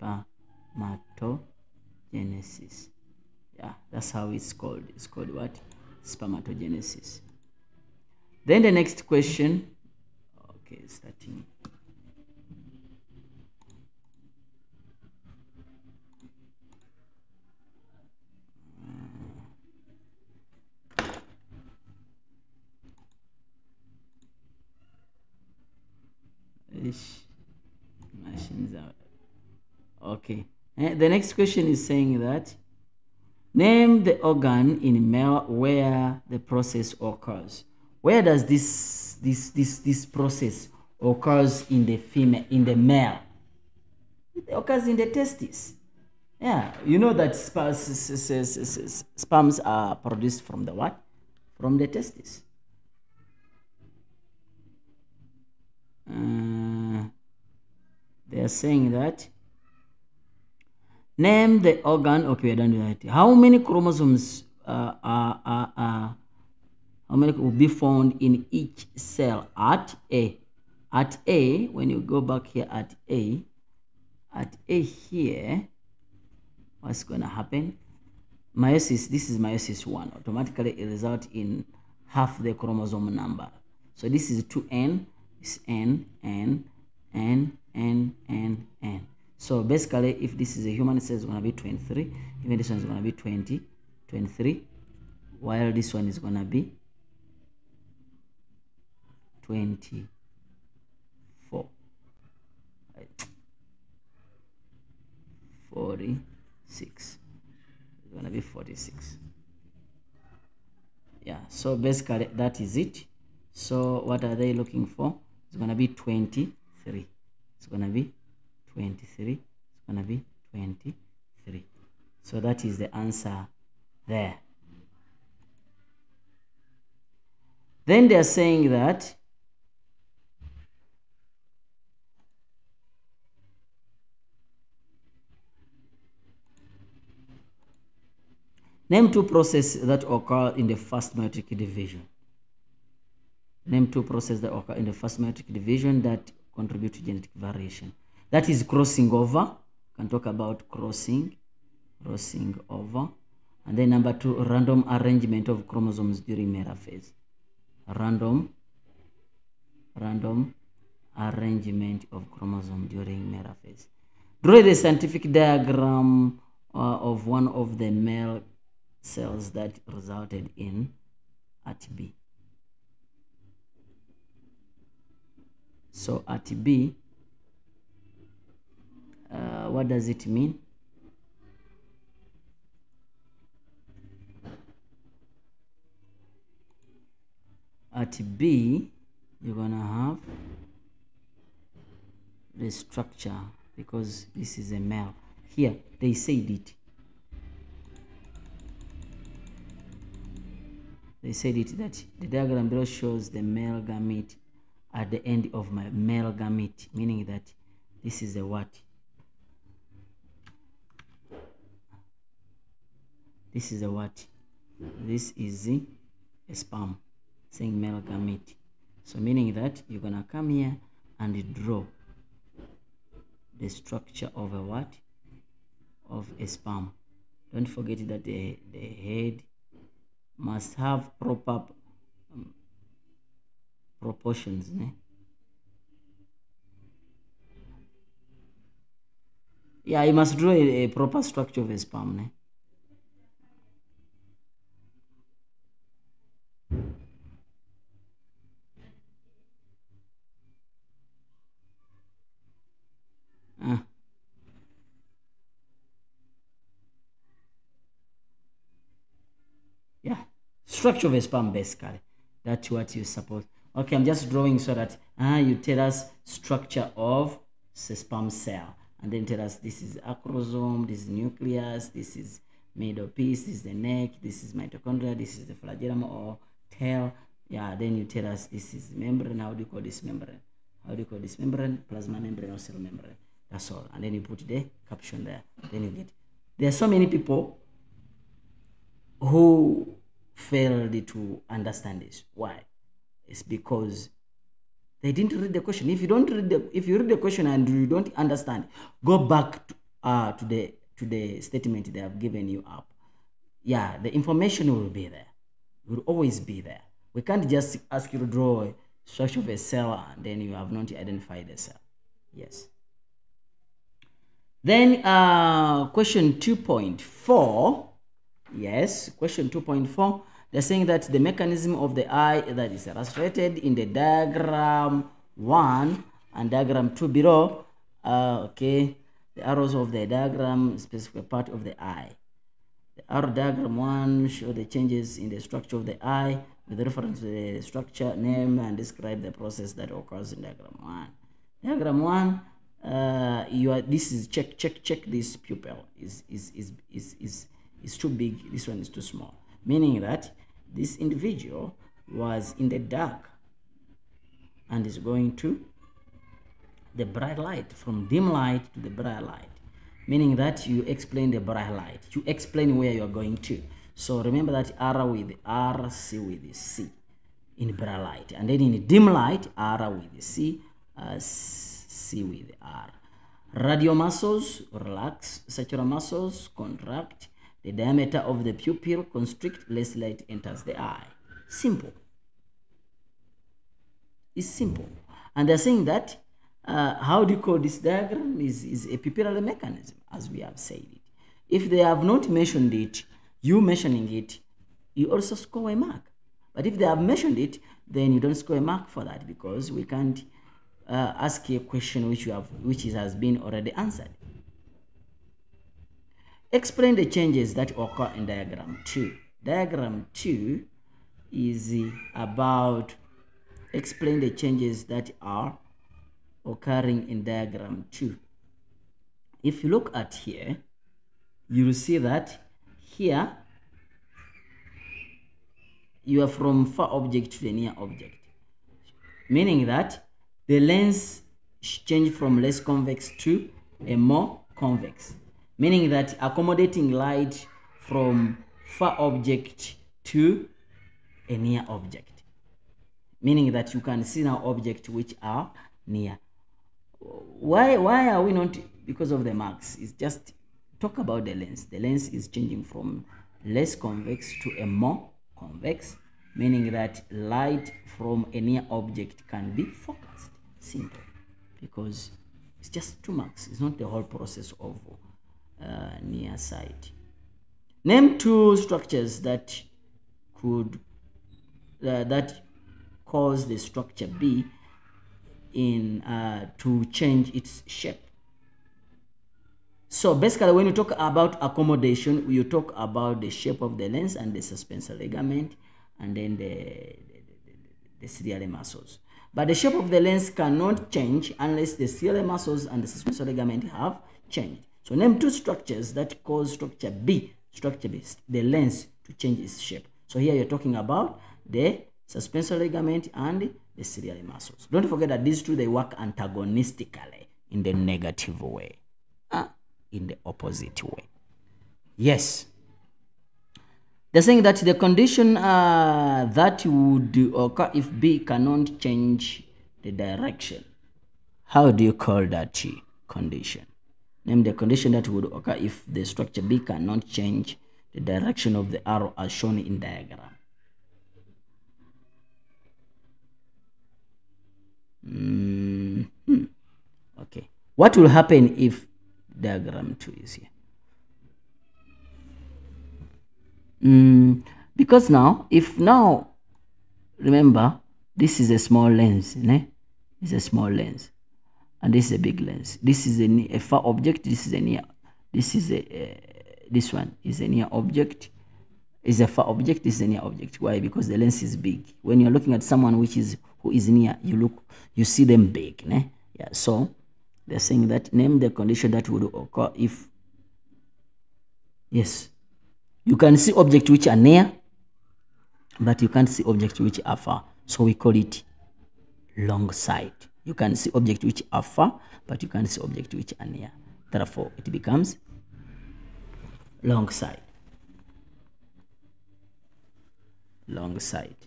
Spermatogenesis. Yeah, that's how it's called. It's called what? Spermatogenesis. Then the next question. Okay, starting. Machines out. Okay. The next question is saying that name the organ in male where the process occurs. Where does this process occurs in the female, in the male? It occurs in the testes. Yeah, you know that sperms are produced from the what? From the testes. They are saying that name the organ. Okay, we're done with that. How many chromosomes how many will be found in each cell at A? At A, when you go back here at A here, what's going to happen? Meiosis, this is meiosis 1. Automatically it results in half the chromosome number. So this is 2N, it's N, N, N, N, N, N. So basically, if this is a human cell, it's going to be 23. Even this one is going to be 23, while this one is going to be 24. 46. It's going to be 46. Yeah, so basically that is it. So what are they looking for? It's going to be 23. It's going to be 23. It's going to be 23. So that is the answer there. Then they are saying that name 2 processes that occur in the first meiotic division. Name 2 processes that occur in the first meiotic division that contribute to genetic variation. That is crossing over. Can talk about crossing over. And then number 2, random arrangement of chromosomes during metaphase. Random arrangement of chromosome during metaphase. Draw the scientific diagram of one of the male cells that resulted in at B. So at B, what does it mean? At B, you're gonna have the structure, because this is a male. Here, they said it. They said it that the diagram below shows the male gamete at the end of my male gamete, meaning that this is a what? This is a what? This is a sperm, saying male gamete. So meaning that you're gonna come here and draw the structure of a what? Of a sperm. Don't forget that the head must have proper proportions. Ne? Yeah, you must draw a proper structure of a sperm. Ne? Yeah, structure of a sperm basically. That's what you suppose. Okay, I'm just drawing so that you tell us structure of the sperm cell, and then tell us this is acrosome, this is nucleus, this is middle piece, this is the neck, this is mitochondria, this is the flagellum or tail. Yeah, then you tell us this is membrane. How do you call this membrane? How do you call this membrane? Plasma membrane or cell membrane. That's all. And then you put the caption there. Then you get. There are so many people who failed to understand this. Why? It's because they didn't read the question. If you read the question and you don't understand, go back to the statement they have given you up. Yeah, the information will be there. Will always be there. We can't just ask you to draw a structure of a cell and then you have not identified the cell. Yes. Then question 2.4. Yes, question 2.4. They're saying that the mechanism of the eye that is illustrated in the diagram 1 and diagram 2 below. Okay, the arrows of the diagram specify part of the eye. The arrow diagram 1 show the changes in the structure of the eye with reference to the structure, name, and describe the process that occurs in diagram 1. Diagram 1, this is check this pupil is too big, this one is too small, meaning that this individual was in the dark and is going to the bright light, from dim light to the bright light, meaning that you explain the bright light, you explain where you are going to. So remember that R with R, C with C in bright light, and then in dim light, R with C, C with R. Radial muscles relax, sacral muscles contract, the diameter of the pupil constrict, less light enters the eye. Simple. It's simple. And they're saying that how do you call this diagram is a pupillary mechanism, as we have said it. If they have not mentioned it, you mentioning it, you also score a mark. But if they have mentioned it, then you don't score a mark for that, because we can't ask you a question which has been already answered. Explain the changes that occur in diagram 2. Diagram 2 is about explain the changes that are occurring in diagram 2. If you look at here, you will see that here you are from far object to the near object, meaning that the lens change from less convex to a more convex, meaning that accommodating light from far object to a near object, meaning that you can see now objects which are near. Why are we not? Because of the marks. It's just talk about the lens. The lens is changing from less convex to a more convex, meaning that light from a near object can be focused. Simple. Because it's just 2 marks. It's not the whole process of near sight. Name 2 structures that could that cause the structure B in to change its shape. So basically, when you talk about accommodation, you talk about the shape of the lens and the suspensor ligament, and then the ciliary muscles. But the shape of the lens cannot change unless the ciliary muscles and the suspensor ligament have changed. So name 2 structures that cause structure B, the lens to change its shape. So here you're talking about the suspensor ligament and the ciliary muscles. Don't forget that these 2, they work antagonistically in the negative way, in the opposite way. Yes. They're saying that the condition that would occur if B cannot change the direction. How do you call that condition? Name the condition that would occur if the structure B cannot change the direction of the arrow as shown in diagram. Okay. What will happen if diagram 2 is here? Because now, remember, this is a small lens, It's a small lens, and this is a big lens. This is a far object. This is a near. This is this one is a near object. Is a far object. This is a near object. Why? Because the lens is big. When you're looking at someone who is near, you see them big, Yeah. So they're saying that name the condition that would occur if. Yes. You can see objects which are near, but you can't see objects which are far. So we call it long sight. You can see objects which are far, but you can't see objects which are near. Therefore, it becomes long sight. Long sight.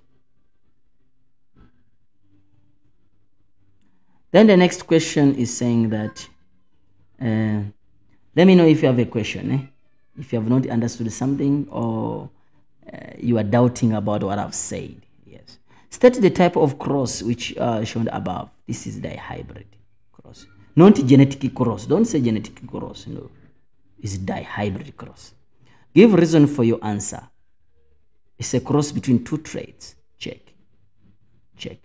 Then the next question is saying that, let me know if you have a question, If you have not understood something or you are doubting about what I've said. Yes. State the type of cross which shown above. This is dihybrid cross. Not genetic cross. Don't say genetic cross. No. It's dihybrid cross. Give reason for your answer. It's a cross between two traits. Check. Check.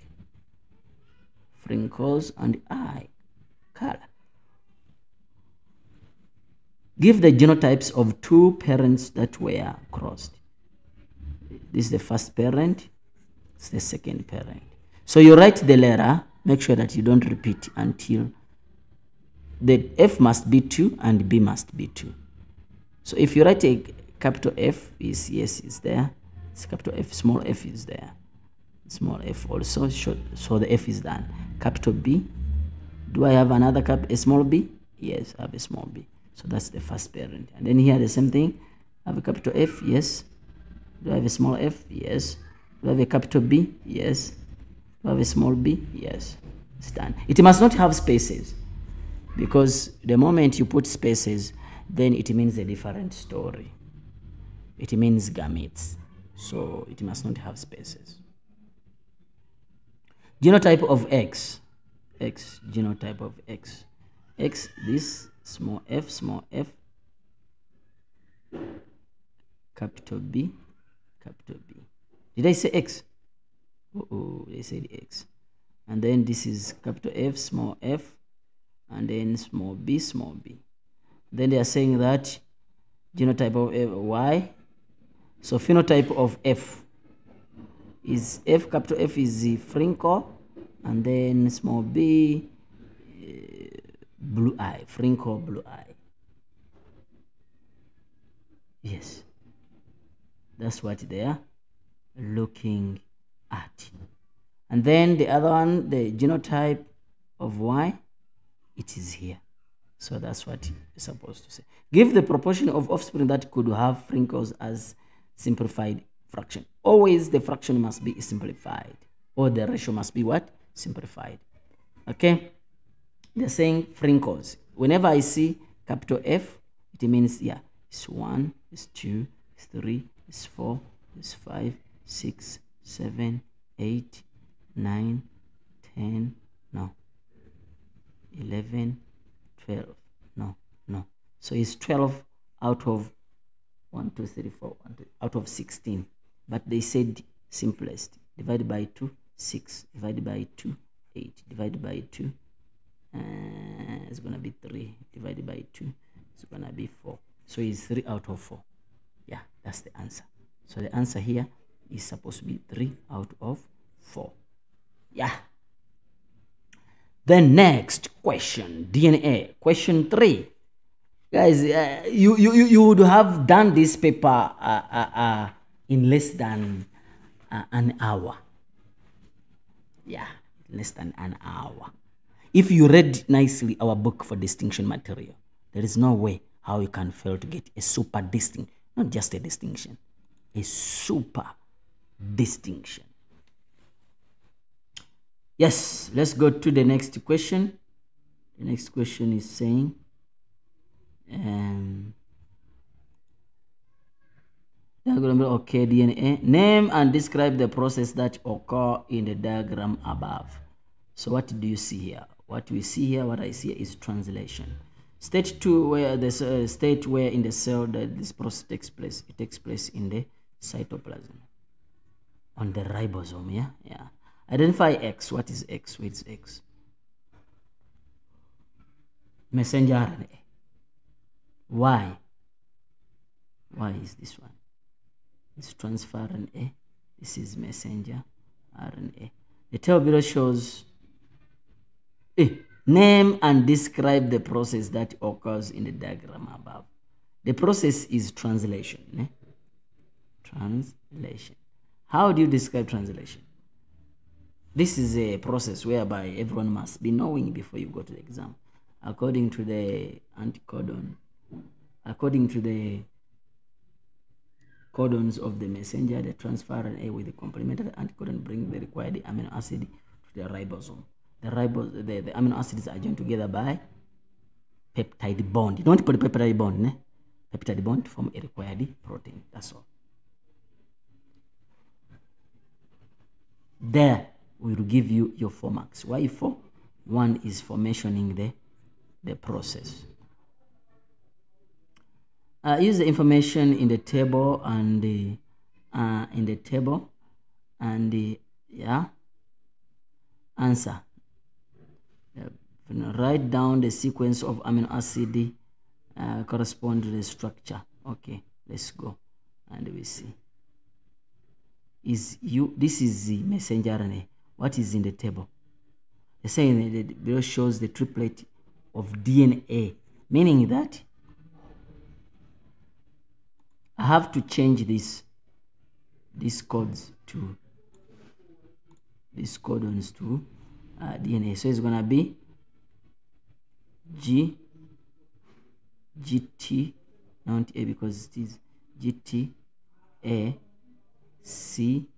Wrinkles and eye color. Give the genotypes of two parents that were crossed. This is the first parent. It's the second parent. So you write the letter. Make sure that you don't repeat until the F must be 2 and B must be 2. So if you write a capital F, is yes, is there. It's capital F, small f is there. Small f also, so the F is done. Capital B. Do I have another a small b? Yes, I have a small b. So that's the first parent. And then here the same thing. I have a capital F, yes. Do I have a small f? Yes. Do I have a capital B? Yes. Do I have a small b? Yes. It's done. It must not have spaces, because the moment you put spaces, then it means a different story. It means gametes. So it must not have spaces. Genotype of X. X, genotype of X. X, this small f, capital B, capital B. Did I say X? Oh, they said X. And then this is capital F, small f, and then small b, small b. Then they are saying that genotype of Y. So phenotype of F is F, capital F is the wrinkle, and then small b, blue eye, wrinkle, blue eye. Yes, that's what they are looking at. And then the other one, the genotype of Y, it is here. So that's what you're supposed to say. Give the proportion of offspring that could have wrinkles as simplified fraction. Always the fraction must be simplified, or the ratio must be what? Simplified. Okay? They're saying wrinkles. Whenever I see capital F, it means, yeah, it's 1, it's 2, it's 3, it's 4, it's 5, 6, 7, 8, 9, 10, no, 11, 12, no. So it's 12 out of 1, 2, 3, 4, 1, 2, out of 16. But they said simplest. Divided by 2, 6. Divided by 2, 8. Divided by 2, it's going to be 3. Divided by 2, it's going to be 4. So it's 3 out of 4. Yeah, that's the answer. So the answer here is supposed to be 3 out of 4. Yeah. The next question, DNA. Question 3. Guys, you would have done this paper in less than an hour. Yeah, less than an hour. If you read nicely our book for distinction material, there is no way how you can fail to get a super distinction. Not just a distinction, a super distinction. Yes, let's go to the next question. The next question is saying diagram, okay, DNA. Name and describe the process that occur in the diagram above. So what do you see here? What we see here, what I see is translation. State 2, where this state where in the cell that this process takes place. It takes place in the cytoplasm, on the ribosome. Yeah. Identify X. What is X? What's X? Messenger RNA. Y is this one? It's transfer RNA. This is messenger RNA. The table below shows name and describe the process that occurs in the diagram above. The process is translation. Translation. How do you describe translation? This is a process whereby everyone must be knowing before you go to the exam. According to the anticodon, according to the codons of the messenger, the transfer RNA with the complementary anticodon bring the required amino acid to the ribosome. The amino acids are joined together by peptide bond. You don't put a peptide bond, peptide bond to form a required protein. That's all. There we will give you your 4 marks. Why 4? 1 is for mentioning the process. Use the information in the table and answer. Write down the sequence of amino acid correspond to the structure. Okay, let's go and we see. This is the messenger RNA. What is in the table? The saying that below shows the triplet of DNA, meaning that I have to change these codes to these codons to DNA. So it's gonna be GT, not A because it is GTA C,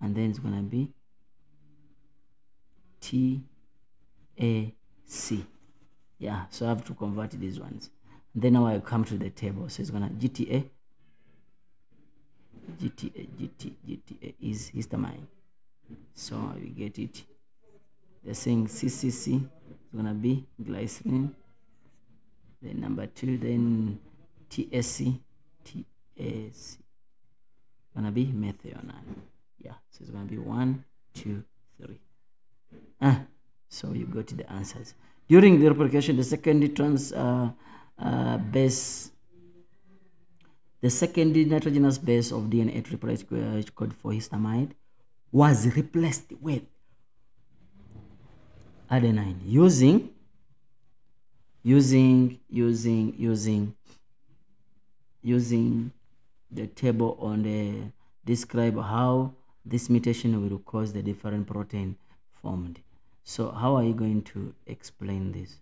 and then it's gonna be TAC. Yeah, so I have to convert these ones. And then now I come to the table. So it's gonna GTA is histamine. So we get it. They're saying CCC is gonna be glycerin. Then number 2, then TSC gonna be methionine. Yeah, so it's gonna be 1, 2, 3. So you go to the answers. During the replication, the second nitrogenous base of DNA triplet code for histamine was replaced with adenine using the table on the describe how this mutation will cause the different protein formed. So how are you going to explain this?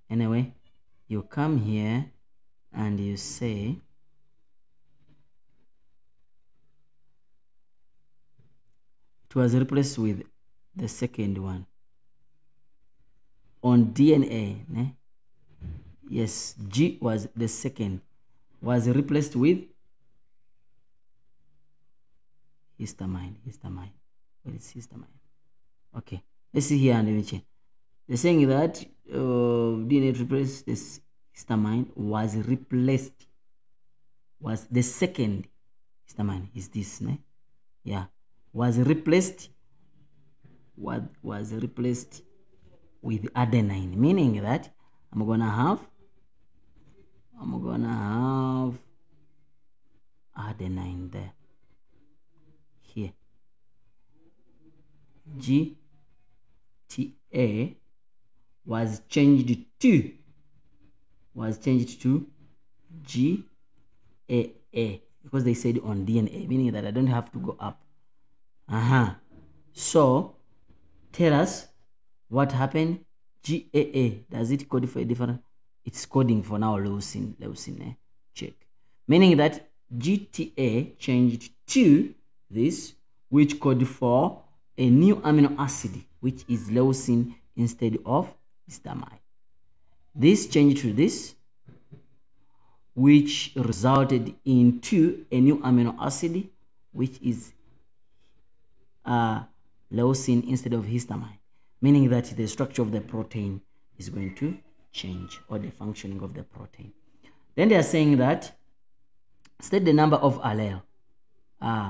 Anyway, you come here and you say it was replaced with the second one on DNA. Yes, G was the second, was replaced with histamine. What is histamine? Okay, let's see here and let me check. They're saying that DNA replaced this histamine was replaced, was the second histamine is this, yeah, was replaced with adenine, meaning that I'm gonna have adenine there. Here GTA was changed to GAA because they said on DNA, meaning that I don't have to go up. So tell us what happened. GAA, does it code for a different? It's coding for now leucine. Check, meaning that GTA changed to this, which code for a new amino acid, which is leucine instead of histamine. This changed to this, which resulted into a new amino acid, which is leucine instead of histamine, meaning that the structure of the protein is going to change, or the functioning of the protein. Then they are saying that state the number of allele.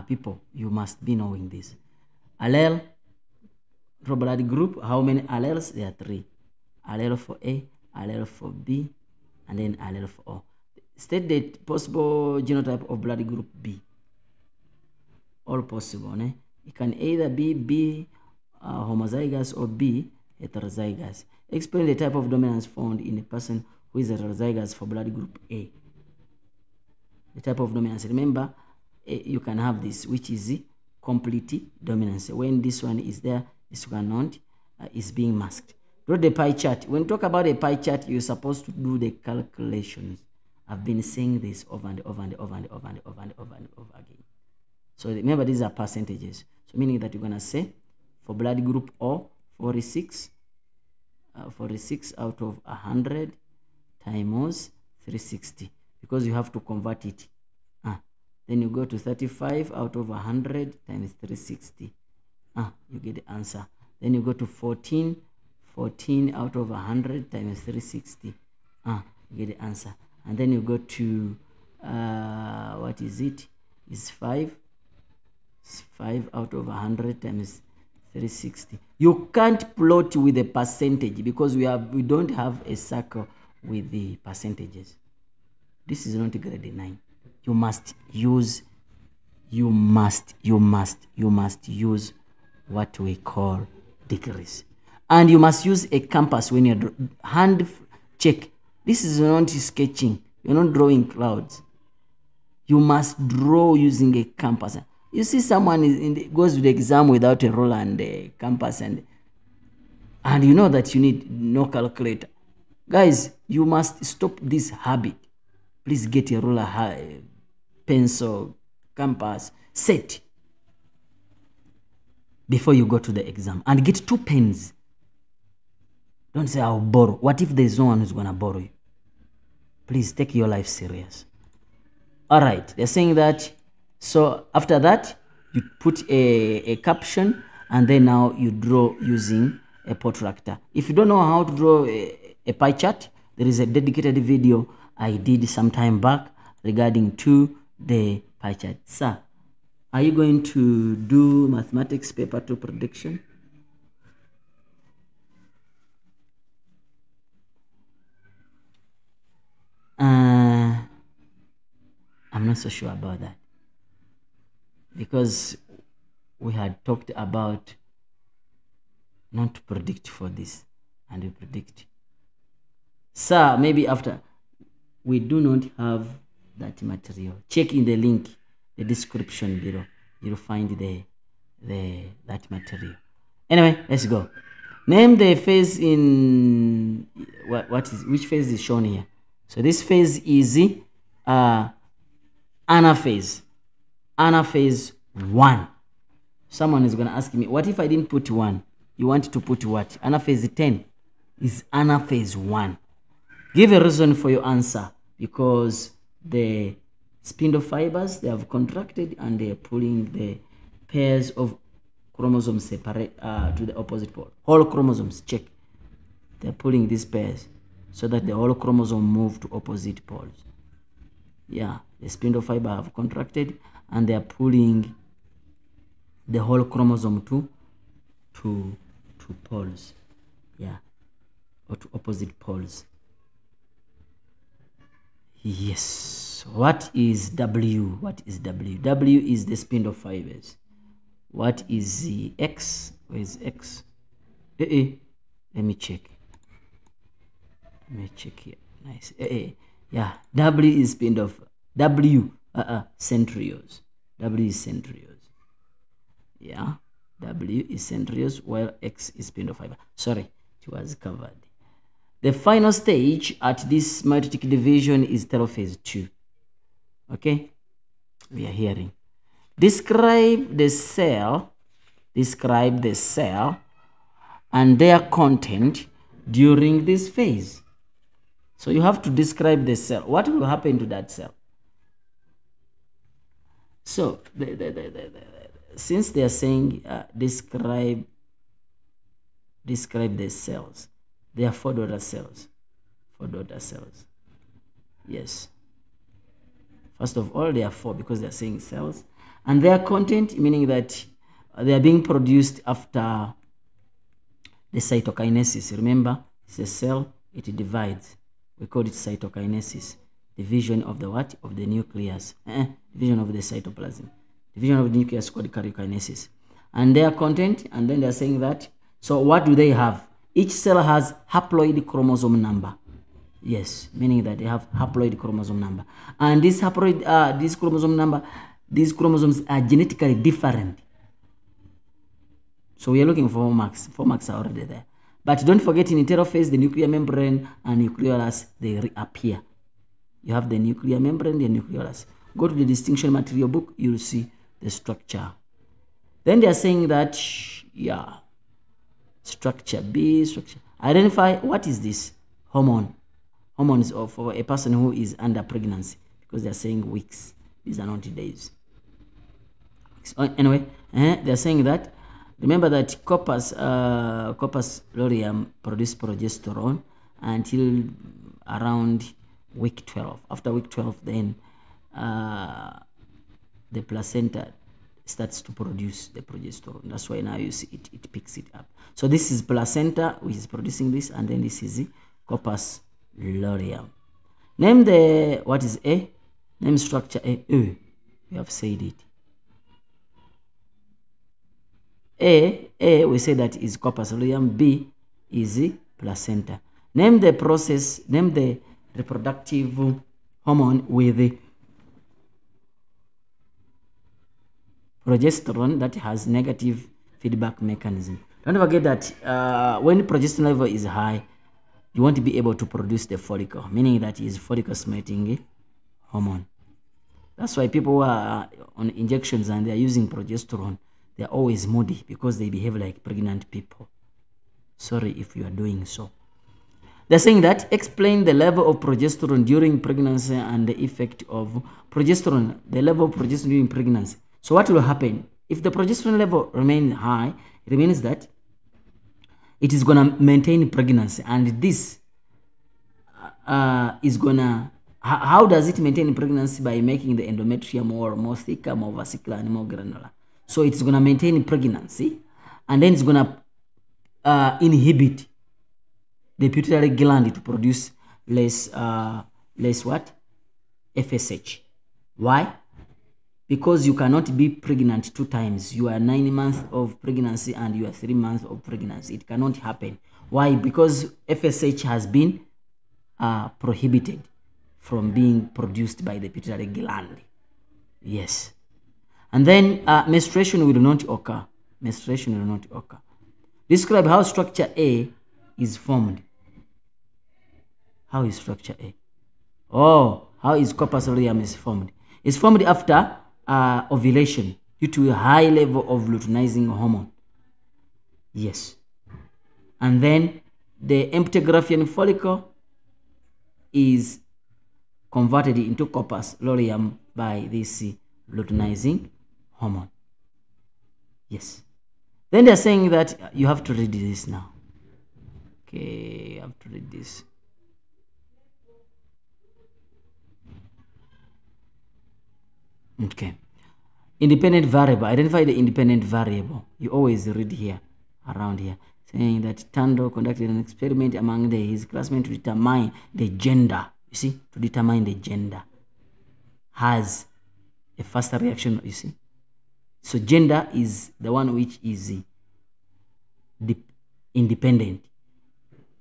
People, you must be knowing this. Allele for blood group, how many alleles? There are 3. Allele for A, allele for B, and then allele for O. State the possible genotype of blood group B. All possible, né? It can either be B homozygous or B heterozygous. Explain the type of dominance found in a person who is heterozygous for blood group A. The type of dominance, remember, you can have this, which is complete dominance. When this one is there, this one not, is being masked. Draw the pie chart. When you talk about a pie chart, you're supposed to do the calculations. I've been saying this over and over and over and over and over and over and over again. So remember, these are percentages. So meaning that you're going to say for blood group O, 46 out of 100 times 360, because you have to convert it. Then you go to 35 out of 100 times 360. You get the answer. Then you go to 14 out of 100 times 360. You get the answer. And then you go to what is it? It's 5. It's 5 out of 100 times 360. You can't plot with a percentage because we don't have a circle with the percentages. This is not grade 9. You must use what we call degrees, and you must use a compass when you're hand check. This is not sketching. You're not drawing clouds. You must draw using a compass. You see someone goes to the exam without a ruler and a compass, and you know that you need no calculator. Guys, you must stop this habit. Please get a ruler, pencil, compass, set before you go to the exam, and get 2 pens. Don't say I'll borrow. What if there's no one who's going to borrow you? Please take your life serious. All right, they're saying that. So after that, you put a caption, and then now you draw using a protractor. If you don't know how to draw a pie chart, there is a dedicated video I did some time back regarding to the pie chart. Sir, are you going to do mathematics paper 2 prediction? I'm not so sure about that, because we had talked about not to predict for this, and we predict. Sir, maybe after. We do not have that material. Check in the link, the description below. You'll find that material. Anyway, let's go. Name the phase in which phase is shown here. So this phase is anaphase. Anaphase 1. Someone is going to ask me, what if I didn't put 1? You want to put what? Anaphase 10 is anaphase 1. Give a reason for your answer, because the spindle fibers, they have contracted and they are pulling the pairs of chromosomes separate to the opposite pole. Whole chromosomes, check. They're pulling these pairs so that the whole chromosome move to opposite poles. Yeah, the spindle fiber have contracted and they are pulling the whole chromosome to poles. Yeah, or to opposite poles. Yes. What is W? What is W? W is the spindle fibers. What is the X? Where is X? Let me check. Let me check here. Nice. Yeah. W is spindle. W. Centrioles. W is centrioles. Yeah. W is centrioles, while X is spindle fiber. Sorry, it was covered. The final stage at this mitotic division is telophase 2. Okay? We are hearing. Describe the cell and their content during this phase. So you have to describe the cell. What will happen to that cell? So since they are saying describe the cells, there are 4 daughter cells. 4 daughter cells. Yes. First of all, there are 4 because they are saying cells, and their content, meaning that they are being produced after the cytokinesis. Remember, it's a cell, it divides. We call it cytokinesis. Division of the what? Of the nucleus. Division of the cytoplasm. Division of the nucleus called karyokinesis. And their content, and then they're saying that, so what do they have? Each cell has haploid chromosome number. Yes, meaning that they have haploid chromosome number. And this haploid, this chromosome number, these chromosomes are genetically different. So we are looking for 4 marks. 4 marks are already there. But don't forget, in telophase, the nuclear membrane and nucleolus, they reappear. You have the nuclear membrane, the nucleolus. Go to the distinction material book, you'll see the structure. Then they are saying that, yeah, structure B, structure. Identify what is this hormone. Hormones of for a person who is under pregnancy, because they are saying weeks. These are not days. Anyway, they are saying that, remember that corpus luteum produce progesterone until around week 12. After week 12, then the placenta starts to produce the progesterone. That's why now you see it picks it up. So this is placenta, which is producing this, and then this is the corpus luteum. Name the, what is A? Name structure A. We have said it. A we say that is corpus luteum. B is the placenta. Name the process, name the reproductive hormone with the progesterone that has negative feedback mechanism. Don't forget that when progesterone level is high, you won't be able to produce the follicle, meaning that is follicle stimulating hormone. That's why people who are on injections and they are using progesterone, they are always moody because they behave like pregnant people. Sorry if you are doing so. They're saying that explain the level of progesterone during pregnancy and the effect of progesterone, the level of progesterone during pregnancy. So what will happen? If the progesterone level remains high, it means that it is going to maintain pregnancy, and this is going to, how does it maintain pregnancy? By making the endometrium more thicker, more vesicular, and more granular. So it's going to maintain pregnancy, and then it's going to inhibit the pituitary gland to produce less what? FSH. Why? Because you cannot be pregnant 2 times. You are 9 months of pregnancy and you are 3 months of pregnancy. It cannot happen. Why? Because FSH has been prohibited from being produced by the pituitary gland. Yes. And then menstruation will not occur. Menstruation will not occur. Describe how structure A is formed. How is structure A? Oh, how is corpus luteum is formed? It's formed after ovulation due to a high level of luteinizing hormone. Yes. And then the epigraphian follicle is converted into corpus luteum by this luteinizing hormone. Yes. Then they're saying that you have to read this now. Okay, you have to read this. Okay. Independent variable. Identify the independent variable. You always read here, around here, saying that Tando conducted an experiment among his classmates to determine the gender. You see, to determine the gender. Has a faster reaction, you see. So gender is the one which is independent.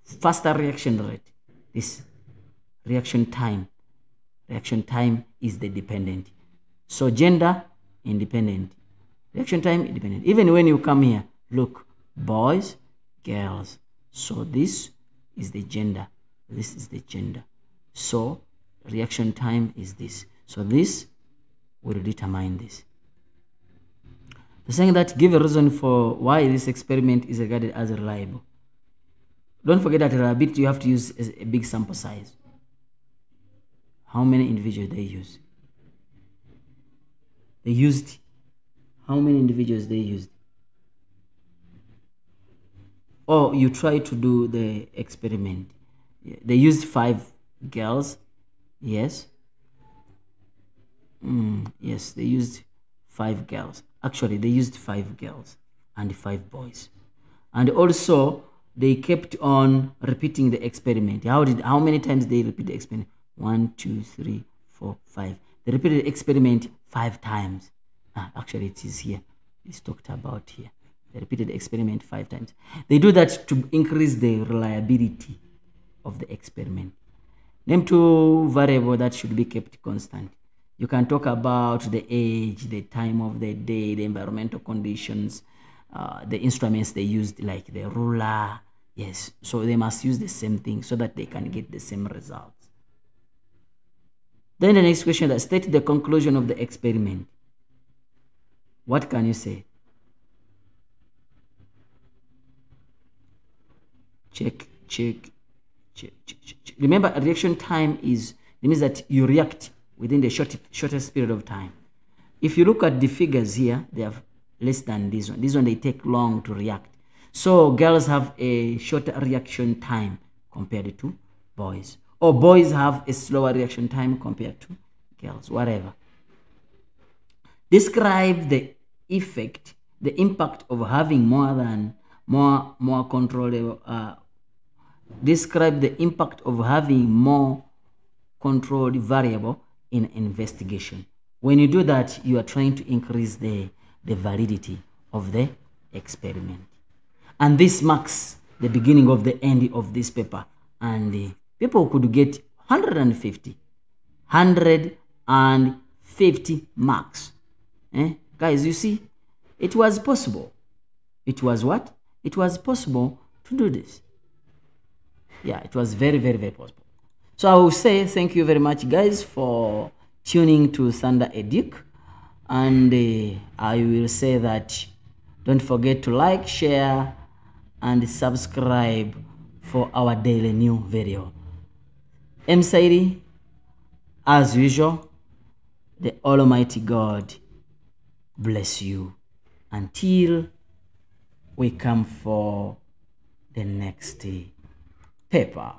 Faster reaction rate. This reaction time. Reaction time is the dependent. So gender, independent. Reaction time, independent. Even when you come here, look, boys, girls. So this is the gender. This is the gender. So reaction time is this. So this will determine this. They're saying that give a reason for why this experiment is regarded as reliable. Don't forget that reliability you have to use a big sample size. How many individuals they use? They used, how many individuals they used? Or you try to do the experiment. They used 5 girls. Yes. Yes, they used 5 girls. Actually, they used 5 girls and 5 boys. And also, they kept on repeating the experiment. How many times they repeat the experiment? 1, 2, 3, 4, 5. They repeated the experiment 5 times. Actually, it is here. It's talked about here. They repeated the experiment 5 times. They do that to increase the reliability of the experiment. Name 2 variables that should be kept constant. You can talk about the age, the time of the day, the environmental conditions, the instruments they used, like the ruler. Yes, so they must use the same thing so that they can get the same results. Then the next question, that state the conclusion of the experiment. What can you say? Check. Remember, reaction time it means that you react within the shortest period of time. If you look at the figures here, they have less than this one. This one, they take long to react. So girls have a shorter reaction time compared to boys. Or boys have a slower reaction time compared to girls, whatever. Describe the effect, the impact of having more controllable. Describe the impact of having more controlled variable in investigation. When you do that, you are trying to increase the validity of the experiment. And this marks the beginning of the end of this paper. And people could get 150 marks. Guys, you see, it was possible. It was what? It was possible to do this. Yeah, it was very, very, very possible. So I will say thank you very much, guys, for tuning to Thunder Educ. And I will say that don't forget to like, share, and subscribe for our daily new video. Saidi, as usual, the Almighty God bless you until we come for the next paper.